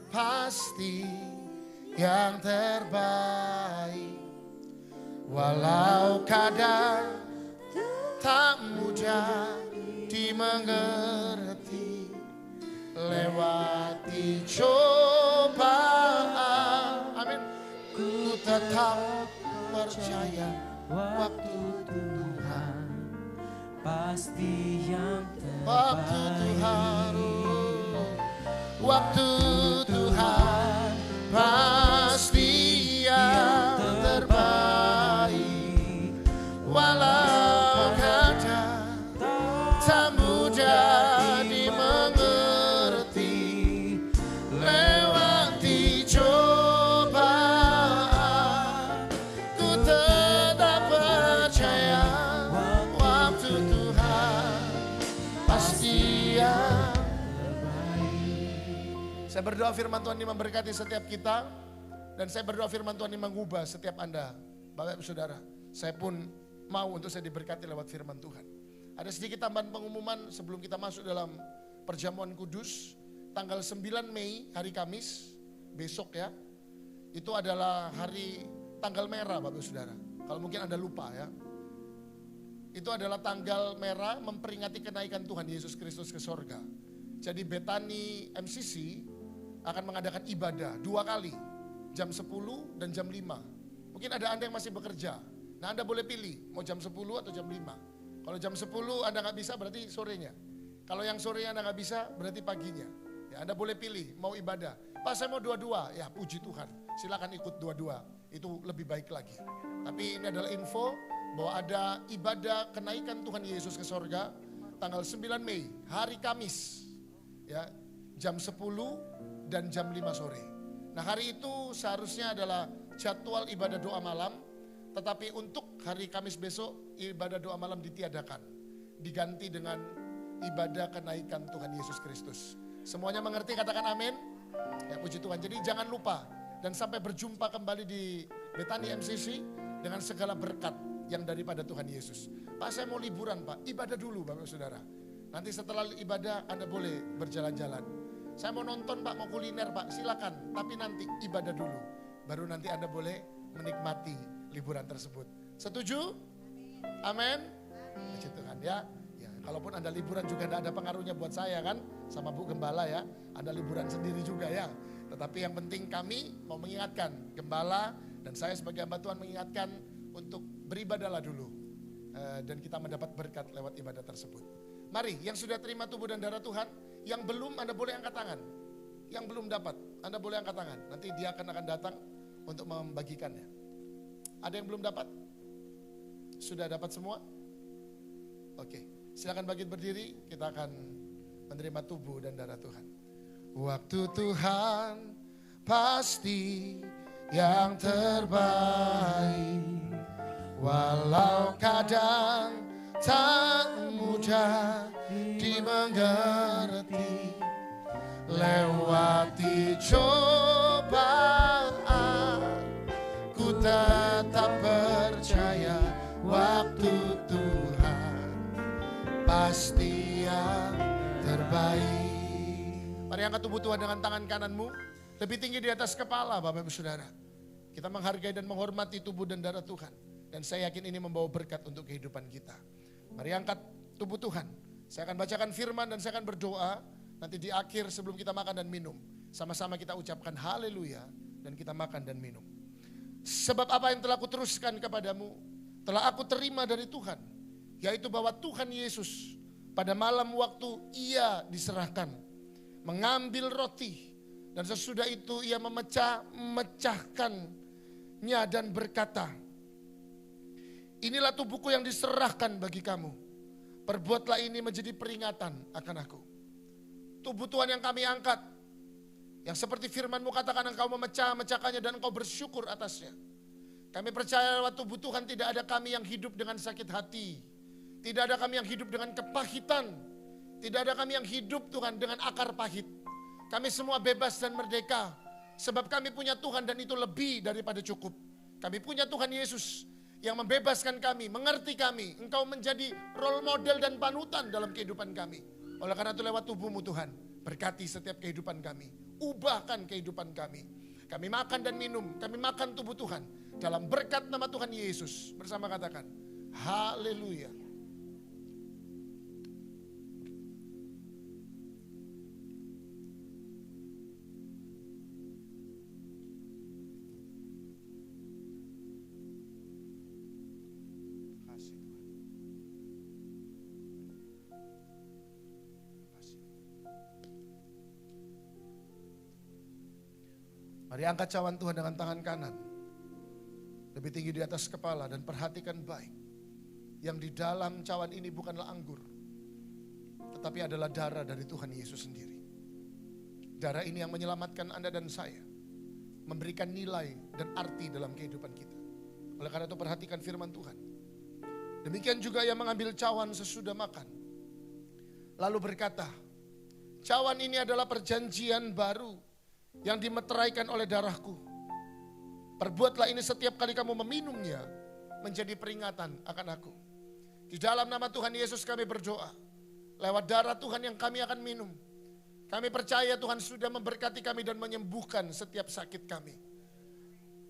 pasti yang terbaik. Walau kadang tak mudah dimengerti, lewati cobaan, amin, ku tetap percaya waktu Tuhan pasti yang waktu Tuhan, waktu Tuhan pasti yang terbaik. Walau kadang tak mudah dimengerti, lewati cobaan, ku tetap percaya waktu Tuhan pasti yang terbaik. Saya berdoa firman Tuhan ini memberkati setiap kita, dan saya berdoa firman Tuhan ini mengubah setiap Anda, Bapak Ibu Saudara. Saya pun mau untuk saya diberkati lewat firman Tuhan. Ada sedikit tambahan pengumuman sebelum kita masuk dalam perjamuan kudus. Tanggal 9 Mei, hari Kamis, besok ya. Itu adalah hari tanggal merah Bapak Saudara. Kalau mungkin Anda lupa ya. Itu adalah tanggal merah memperingati kenaikan Tuhan Yesus Kristus ke sorga. Jadi Bethany MCC akan mengadakan ibadah 2 kali. Jam 10 dan jam 5. Mungkin ada Anda yang masih bekerja. Nah Anda boleh pilih, mau jam 10 atau jam 5. Kalau jam 10 Anda nggak bisa berarti sorenya. Kalau yang sorenya Anda nggak bisa berarti paginya. Ya Anda boleh pilih, mau ibadah. Pak saya mau dua-dua, ya puji Tuhan. Silakan ikut dua-dua, itu lebih baik lagi. Tapi ini adalah info bahwa ada ibadah kenaikan Tuhan Yesus ke sorga. Tanggal 9 Mei, hari Kamis. Ya, jam 10 dan jam 5 sore. Nah hari itu seharusnya adalah jadwal ibadah doa malam. Tetapi untuk hari Kamis besok ibadah doa malam ditiadakan. Diganti dengan ibadah kenaikan Tuhan Yesus Kristus. Semuanya mengerti, katakan amin. Ya puji Tuhan, jadi jangan lupa. Dan sampai berjumpa kembali di Bethany MCC dengan segala berkat yang daripada Tuhan Yesus. Pak saya mau liburan Pak, ibadah dulu Bapak Saudara. Nanti setelah ibadah Anda boleh berjalan-jalan. Saya mau nonton Pak, mau kuliner Pak, silakan. Tapi nanti ibadah dulu. Baru nanti Anda boleh menikmati liburan tersebut. Setuju? Amin. Puji Tuhan ya. Ya, kalaupun Anda liburan juga tidak ada pengaruhnya buat saya kan, sama Bu Gembala ya. Anda liburan sendiri juga ya. Tetapi yang penting kami mau mengingatkan, gembala dan saya sebagai hamba Tuhan mengingatkan untuk beribadahlah dulu. Dan kita mendapat berkat lewat ibadah tersebut. Mari, yang sudah terima tubuh dan darah Tuhan, yang belum Anda boleh angkat tangan. Yang belum dapat, Anda boleh angkat tangan. Nanti dia akan datang untuk membagikannya. Ada yang belum dapat? Sudah dapat semua? Oke, silakan bangkit berdiri, kita akan menerima tubuh dan darah Tuhan. Waktu Tuhan pasti yang terbaik. Walau kadang tak mudah dimengerti, lewati cobaan, ku tetap percaya waktu Tuhan pasti yang terbaik. Mari angkat tubuh Tuhan dengan tangan kananmu lebih tinggi di atas kepala, Bapak Ibu Saudara. Kita menghargai dan menghormati tubuh dan darah Tuhan. Dan saya yakin ini membawa berkat untuk kehidupan kita. Mari angkat tubuh Tuhan. Saya akan bacakan firman dan saya akan berdoa. Nanti di akhir sebelum kita makan dan minum, sama-sama kita ucapkan haleluya dan kita makan dan minum. Sebab apa yang telah aku teruskan kepadamu, telah aku terima dari Tuhan. Yaitu bahwa Tuhan Yesus pada malam waktu ia diserahkan, mengambil roti. Dan sesudah itu ia memecahkannya dan berkata, inilah tubuhku yang diserahkan bagi kamu. Perbuatlah ini menjadi peringatan akan aku. Tubuh Tuhan yang kami angkat, yang seperti firman-Mu katakan engkau memecahkannya dan engkau bersyukur atasnya. Kami percaya lewat tubuh Tuhan tidak ada kami yang hidup dengan sakit hati. Tidak ada kami yang hidup dengan kepahitan. Tidak ada kami yang hidup Tuhan dengan akar pahit. Kami semua bebas dan merdeka. Sebab kami punya Tuhan dan itu lebih daripada cukup. Kami punya Tuhan Yesus yang membebaskan kami, mengerti kami. Engkau menjadi role model dan panutan dalam kehidupan kami. Oleh karena itu lewat tubuh-Mu Tuhan, berkati setiap kehidupan kami. Ubahkan kehidupan kami. Kami makan dan minum, kami makan tubuh Tuhan. Dalam berkat nama Tuhan Yesus. Bersama katakan, haleluya. Mari angkat cawan Tuhan dengan tangan kanan. Lebih tinggi di atas kepala dan perhatikan baik. Yang di dalam cawan ini bukanlah anggur. Tetapi adalah darah dari Tuhan Yesus sendiri. Darah ini yang menyelamatkan Anda dan saya. Memberikan nilai dan arti dalam kehidupan kita. Oleh karena itu perhatikan firman Tuhan. Demikian juga yang mengambil cawan sesudah makan. Lalu berkata, cawan ini adalah perjanjian baru yang dimeteraikan oleh darahku. Perbuatlah ini setiap kali kamu meminumnya, menjadi peringatan akan aku. Di dalam nama Tuhan Yesus kami berdoa. Lewat darah Tuhan yang kami akan minum. Kami percaya Tuhan sudah memberkati kami dan menyembuhkan setiap sakit kami.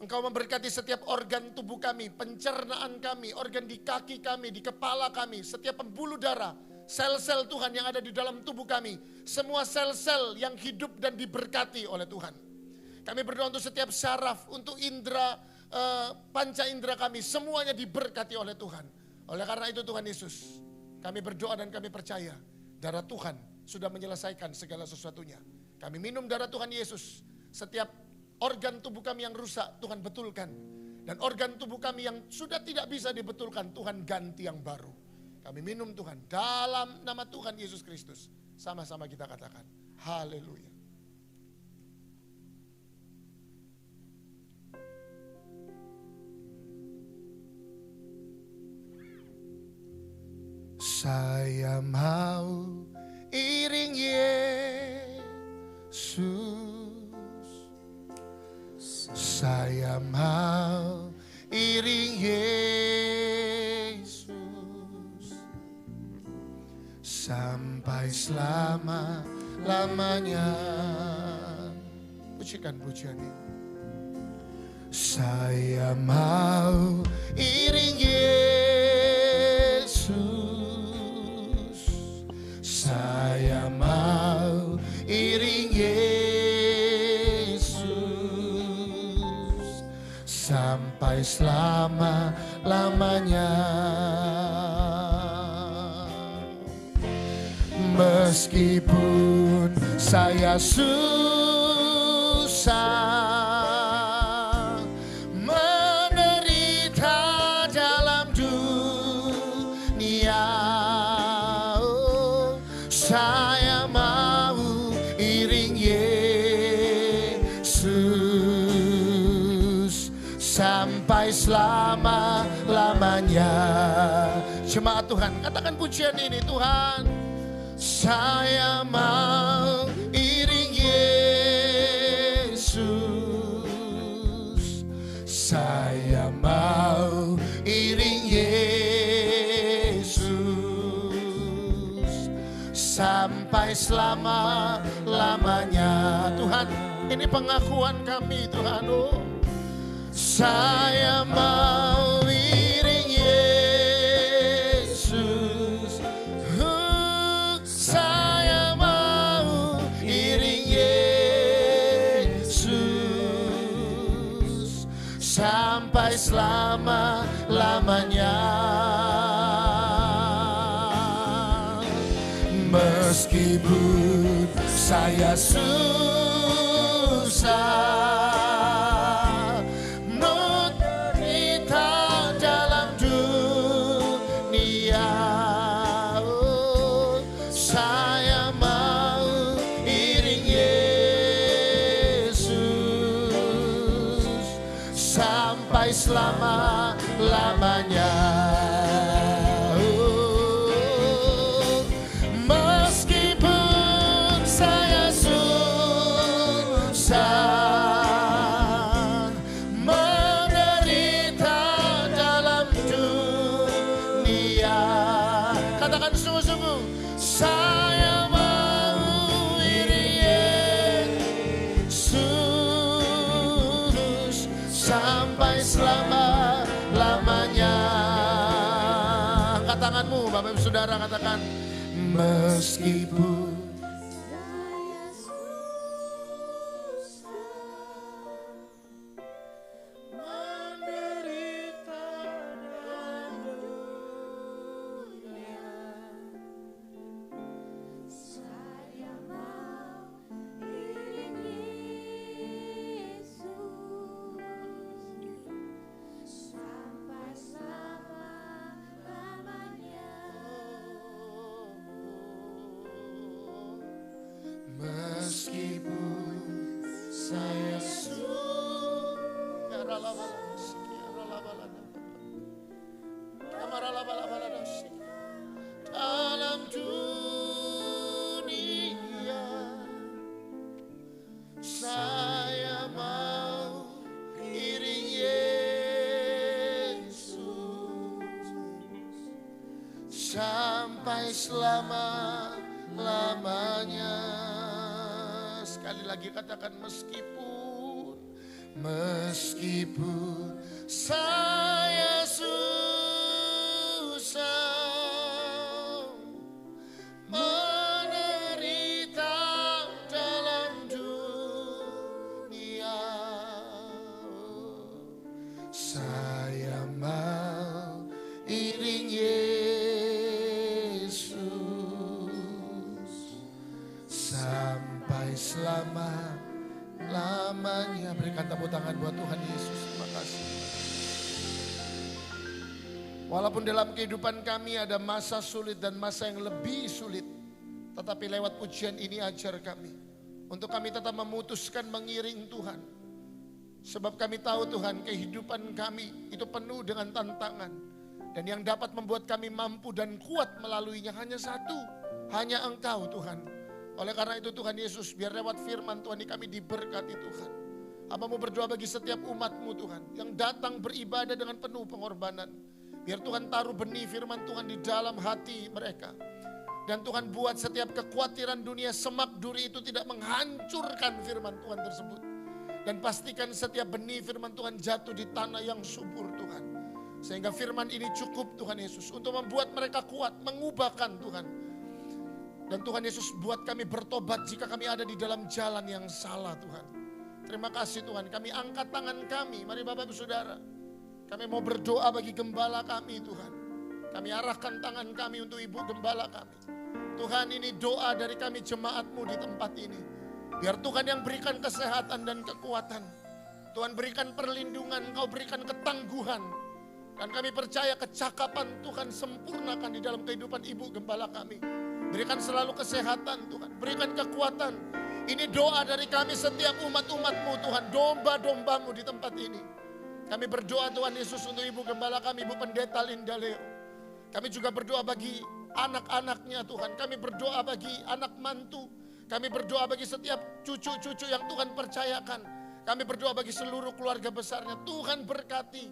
Engkau memberkati setiap organ tubuh kami, pencernaan kami, organ di kaki kami, di kepala kami, setiap pembuluh darah, sel-sel Tuhan yang ada di dalam tubuh kami. Semua sel-sel yang hidup dan diberkati oleh Tuhan. Kami berdoa untuk setiap syaraf, untuk indera, panca indera kami. Semuanya diberkati oleh Tuhan. Oleh karena itu Tuhan Yesus, kami berdoa dan kami percaya. Darah Tuhan sudah menyelesaikan segala sesuatunya. Kami minum darah Tuhan Yesus. Setiap organ tubuh kami yang rusak Tuhan betulkan. Dan organ tubuh kami yang sudah tidak bisa dibetulkan Tuhan ganti yang baru. Kami minum Tuhan dalam nama Tuhan Yesus Kristus. Sama-sama kita katakan, haleluya. Saya mau iring Yesus. Saya mau iring Yesus. Sampai selama-lamanya. Pujikan pujian ini. Saya mau iring Yesus. Saya mau iring Yesus. sampai selama-lamanya. Meskipun saya susah menderita dalam dunia, oh, saya mau iring Yesus sampai selama-lamanya. Jemaat Tuhan, katakan pujian ini, Tuhan. Saya mau iring Yesus, saya mau iring Yesus sampai selama-lamanya. Tuhan, ini pengakuan kami, Tuhan. Oh, saya mau iring Yesus, saya mau iring Yesus sampai selama-lamanya. Meskipun saya susah menderita dalam dunia, oh, saya mau iring Yesus sampai selama-lamanya. Meskipun saya susah menderita dalam dunia, katakan sungguh-sungguh, saya mau iring Yesus sampai selama-lamanya. Angkat tanganmu, Bapak Ibu Saudara, katakan, meskipun saya susah menderita dalam dunia, saya mau iring Yesus sampai selama-lamanya. Meskipun saya dalam dunia, saya mau iring Yesus sampai selama-lamanya. Sekali lagi katakan, meskipun saya susah menderita dalam dunia, saya mau iring Yesus sampai selama-lamanya. Berikan tepuk tangan buat Tuhan Yesus. Terima kasih. Walaupun dalam kehidupan kami ada masa sulit dan masa yang lebih sulit, tetapi lewat pujian ini ajar kami untuk kami tetap memutuskan mengiring Tuhan. Sebab kami tahu Tuhan, kehidupan kami itu penuh dengan tantangan. Dan yang dapat membuat kami mampu dan kuat melaluinya hanya satu, hanya Engkau Tuhan. Oleh karena itu Tuhan Yesus, biar lewat firman Tuhan ini kami diberkati Tuhan. Hamba-Mu berdoa bagi setiap umat-Mu Tuhan, yang datang beribadah dengan penuh pengorbanan. Biar Tuhan taruh benih firman Tuhan di dalam hati mereka. Dan Tuhan buat setiap kekhawatiran dunia semak duri itu tidak menghancurkan firman Tuhan tersebut. Dan pastikan setiap benih firman Tuhan jatuh di tanah yang subur Tuhan. Sehingga firman ini cukup Tuhan Yesus untuk membuat mereka kuat, mengubahkan Tuhan. Dan Tuhan Yesus buat kami bertobat jika kami ada di dalam jalan yang salah Tuhan. Terima kasih Tuhan, kami angkat tangan kami, mari Bapak Ibu Saudara. Kami mau berdoa bagi gembala kami Tuhan. Kami arahkan tangan kami untuk ibu gembala kami. Tuhan, ini doa dari kami jemaat-Mu di tempat ini. Biar Tuhan yang berikan kesehatan dan kekuatan. Tuhan berikan perlindungan, Engkau berikan ketangguhan. Dan kami percaya kecakapan Tuhan sempurnakan di dalam kehidupan ibu gembala kami. Berikan selalu kesehatan Tuhan, berikan kekuatan. Ini doa dari kami setiap umat-umat-Mu Tuhan, domba-domba-Mu di tempat ini. Kami berdoa Tuhan Yesus untuk ibu gembala kami, Ibu Pendeta Linda Leo. Kami juga berdoa bagi anak-anaknya Tuhan. Kami berdoa bagi anak mantu. Kami berdoa bagi setiap cucu-cucu yang Tuhan percayakan. Kami berdoa bagi seluruh keluarga besarnya. Tuhan berkati.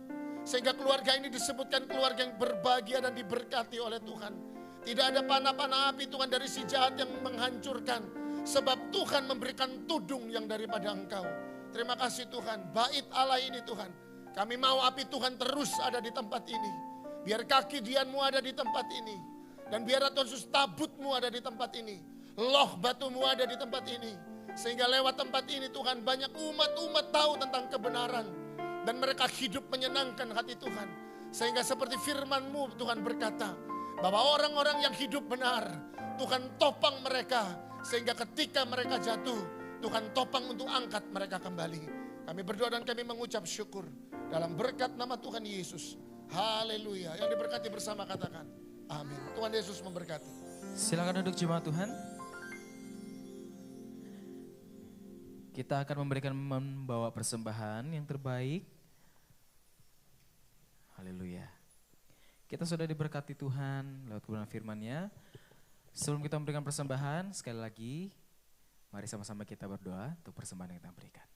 Sehingga keluarga ini disebutkan keluarga yang berbahagia dan diberkati oleh Tuhan. Tidak ada panah-panah api Tuhan dari si jahat yang menghancurkan. Sebab Tuhan memberikan tudung yang daripada Engkau. Terima kasih Tuhan. Bait Allah ini Tuhan. Kami mau api Tuhan terus ada di tempat ini. Biar kaki dian-Mu ada di tempat ini. Dan biar Tuhan Yesus tabut-Mu ada di tempat ini. Loh batu-Mu ada di tempat ini. Sehingga lewat tempat ini Tuhan banyak umat-umat tahu tentang kebenaran. Dan mereka hidup menyenangkan hati Tuhan. Sehingga seperti firman-Mu Tuhan berkata. Bahwa orang-orang yang hidup benar. Tuhan topang mereka. Sehingga ketika mereka jatuh. Tuhan topang untuk angkat mereka kembali. Kami berdoa dan kami mengucap syukur. Dalam berkat nama Tuhan Yesus. Haleluya. Yang diberkati bersama katakan. Amin. Tuhan Yesus memberkati. Silakan duduk jemaat Tuhan. Kita akan membawa persembahan yang terbaik. Haleluya. Kita sudah diberkati Tuhan lewat kebenaran firman-Nya. Sebelum kita memberikan persembahan, sekali lagi mari sama-sama kita berdoa untuk persembahan yang kita berikan.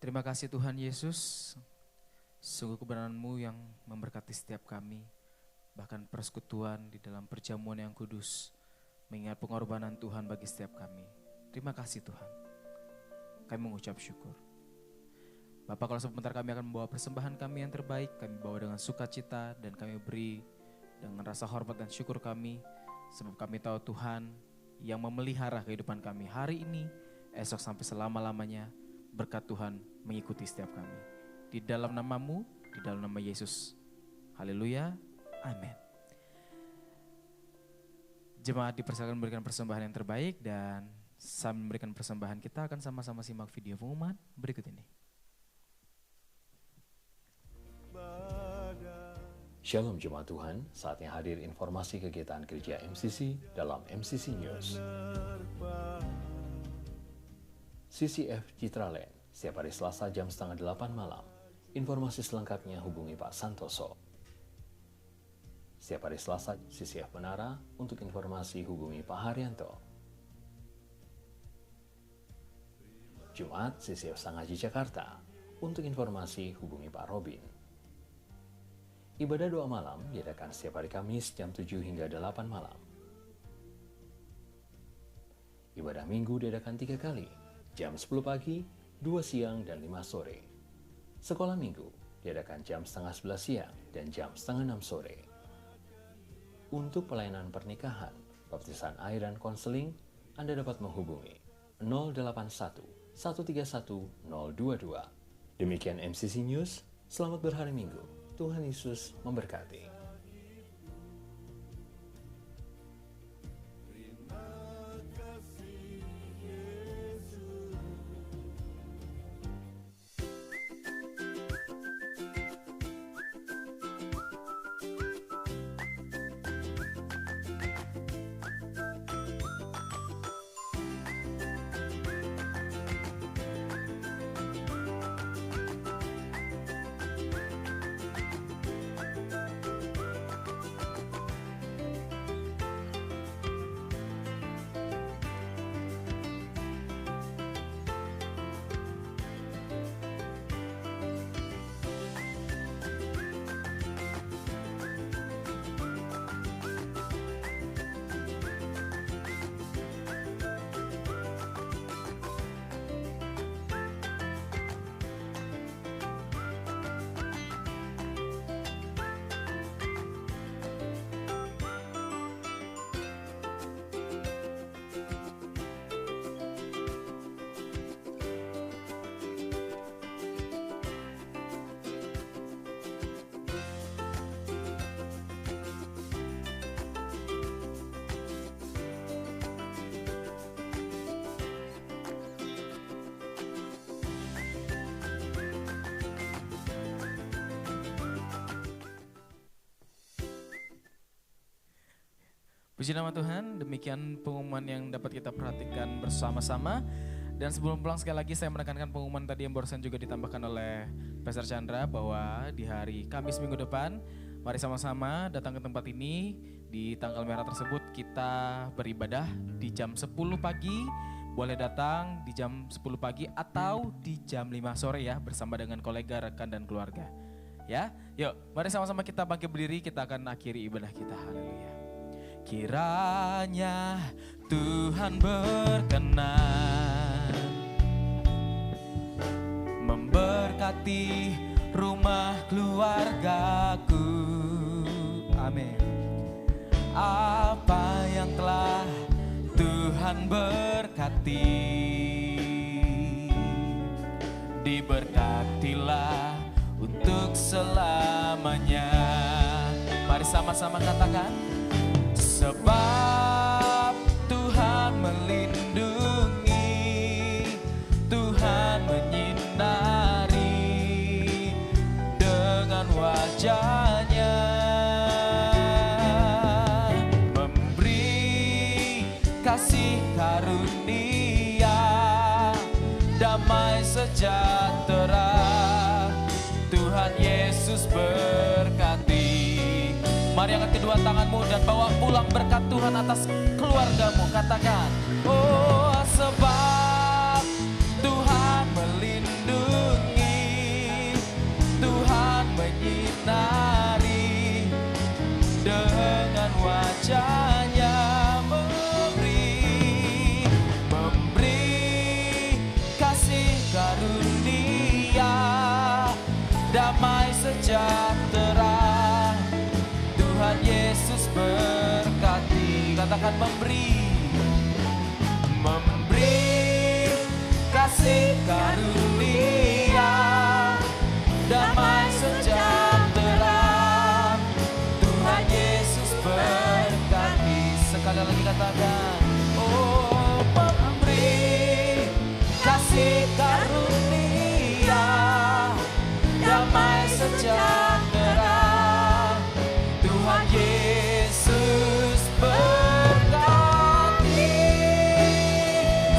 Terima kasih Tuhan Yesus, sungguh kebenaran-Mu yang memberkati setiap kami, bahkan persekutuan di dalam perjamuan yang kudus, mengingat pengorbanan Tuhan bagi setiap kami. Terima kasih Tuhan, kami mengucap syukur. Bapak, kalau sebentar kami akan membawa persembahan kami yang terbaik, kami bawa dengan sukacita dan kami beri dengan rasa hormat dan syukur kami, sebab kami tahu Tuhan yang memelihara kehidupan kami hari ini, esok sampai selama-lamanya. Berkat Tuhan mengikuti setiap kami. Di dalam nama-Mu, di dalam nama Yesus. Haleluya. Amin. Jemaat dipersilakan memberikan persembahan yang terbaik dan sambil memberikan persembahan kita akan sama-sama simak video pengumuman berikut ini. Shalom Jemaat Tuhan, saatnya hadir informasi kegiatan gereja MCC dalam MCC News. CCF Citraland, setiap hari Selasa jam 7:30 malam. Informasi selengkapnya hubungi Pak Santoso. Setiap hari Selasa CCF Menara, untuk informasi hubungi Pak Haryanto. Jumat CCF Sangaji Jakarta, untuk informasi hubungi Pak Robin. Ibadah doa malam diadakan setiap hari Kamis jam 7 hingga 8 malam. Ibadah minggu diadakan 3 kali, jam 10 pagi, 2 siang, dan 5 sore. Sekolah minggu diadakan jam setengah 11 siang dan jam setengah 6 sore. Untuk pelayanan pernikahan, baptisan air dan konseling, Anda dapat menghubungi 081 131 022. Demikian MCC News, selamat berhari Minggu. Tuhan Yesus memberkati. Puji nama Tuhan, demikian pengumuman yang dapat kita perhatikan bersama-sama. Dan sebelum pulang sekali lagi saya menekankan pengumuman tadi yang barusan juga ditambahkan oleh Pastor Chandra bahwa di hari Kamis minggu depan mari sama-sama datang ke tempat ini. Di tanggal merah tersebut kita beribadah di jam 10 pagi. Boleh datang di jam 10 pagi atau di jam 5 sore ya bersama dengan kolega, rekan dan keluarga. Ya, yuk mari sama-sama kita bangkit berdiri, kita akan akhiri ibadah kita. Haleluya. Kiranya Tuhan berkenan memberkati rumah keluargaku. Amin. Apa yang telah Tuhan berkati, diberkatilah untuk selamanya. Mari sama-sama katakan. Sebab Tuhan melindungi, Tuhan menyinari dengan wajah-Nya, memberi kasih karunia, damai sejahtera. Tuhan Yesus berkati. Mari angkat kedua tanganmu dan bawa pulang berkat Tuhan atas keluargamu. Katakan, oh sebab Tuhan melindungi, Tuhan menyinari dengan wajah-Nya, memberi kasih karunia, damai sejahtera. Tuhan Yesus berkati. Katakan memberi kasih karunia, damai sejahtera. Tuhan Yesus berkati. Sekali lagi katakan, oh memberi kasih karunia, damai sejahtera. Tuhan Yesus berkati.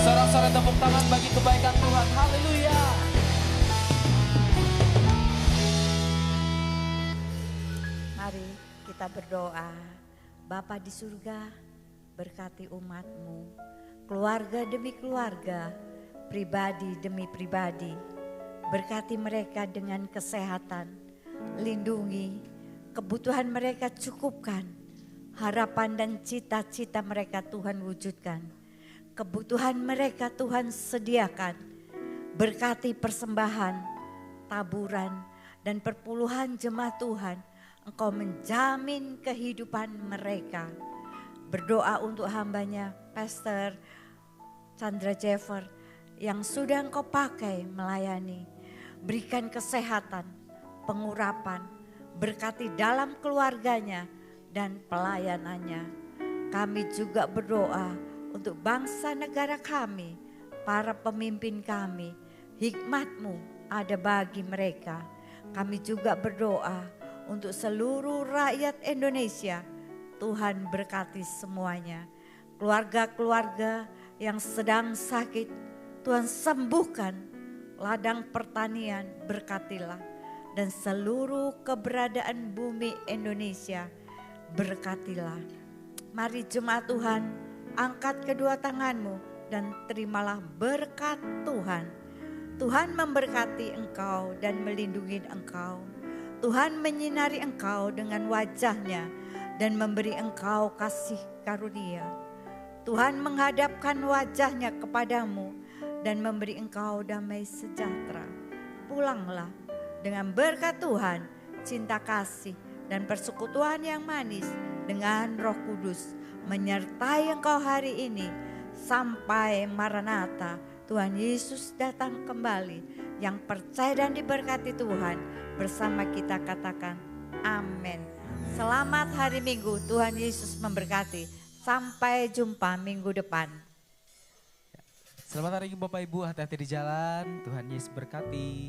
Sorak-sorai tepuk tangan bagi kebaikan Tuhan. Haleluya. Mari kita berdoa. Bapa di surga, berkati umat-Mu, keluarga demi keluarga, pribadi demi pribadi. Berkati mereka dengan kesehatan, lindungi, kebutuhan mereka cukupkan, harapan dan cita-cita mereka Tuhan wujudkan. Kebutuhan mereka Tuhan sediakan, berkati persembahan, taburan, dan perpuluhan jemaat Tuhan. Engkau menjamin kehidupan mereka. Berdoa untuk hamba-Nya Pastor Chandra Jeffer yang sudah Engkau pakai melayani. Berikan kesehatan, pengurapan, berkati dalam keluarganya dan pelayanannya. Kami juga berdoa untuk bangsa negara kami, para pemimpin kami. Hikmat-Mu ada bagi mereka. Kami juga berdoa untuk seluruh rakyat Indonesia. Tuhan berkati semuanya. Keluarga-keluarga yang sedang sakit, Tuhan sembuhkan. Ladang pertanian berkatilah. Dan seluruh keberadaan bumi Indonesia berkatilah. Mari jemaat Tuhan, angkat kedua tanganmu dan terimalah berkat Tuhan. Tuhan memberkati engkau dan melindungi engkau. Tuhan menyinari engkau dengan wajah-Nya dan memberi engkau kasih karunia. Tuhan menghadapkan wajah-Nya kepadamu dan memberi engkau damai sejahtera. Pulanglah dengan berkat Tuhan, cinta kasih dan persekutuan yang manis dengan Roh Kudus menyertai engkau hari ini sampai Maranatha. Tuhan Yesus datang kembali. Yang percaya dan diberkati Tuhan bersama kita katakan amin. Selamat hari Minggu, Tuhan Yesus memberkati. Sampai jumpa minggu depan. Selamat hari Bapak Ibu, hati-hati di jalan. Tuhan Yesus berkati.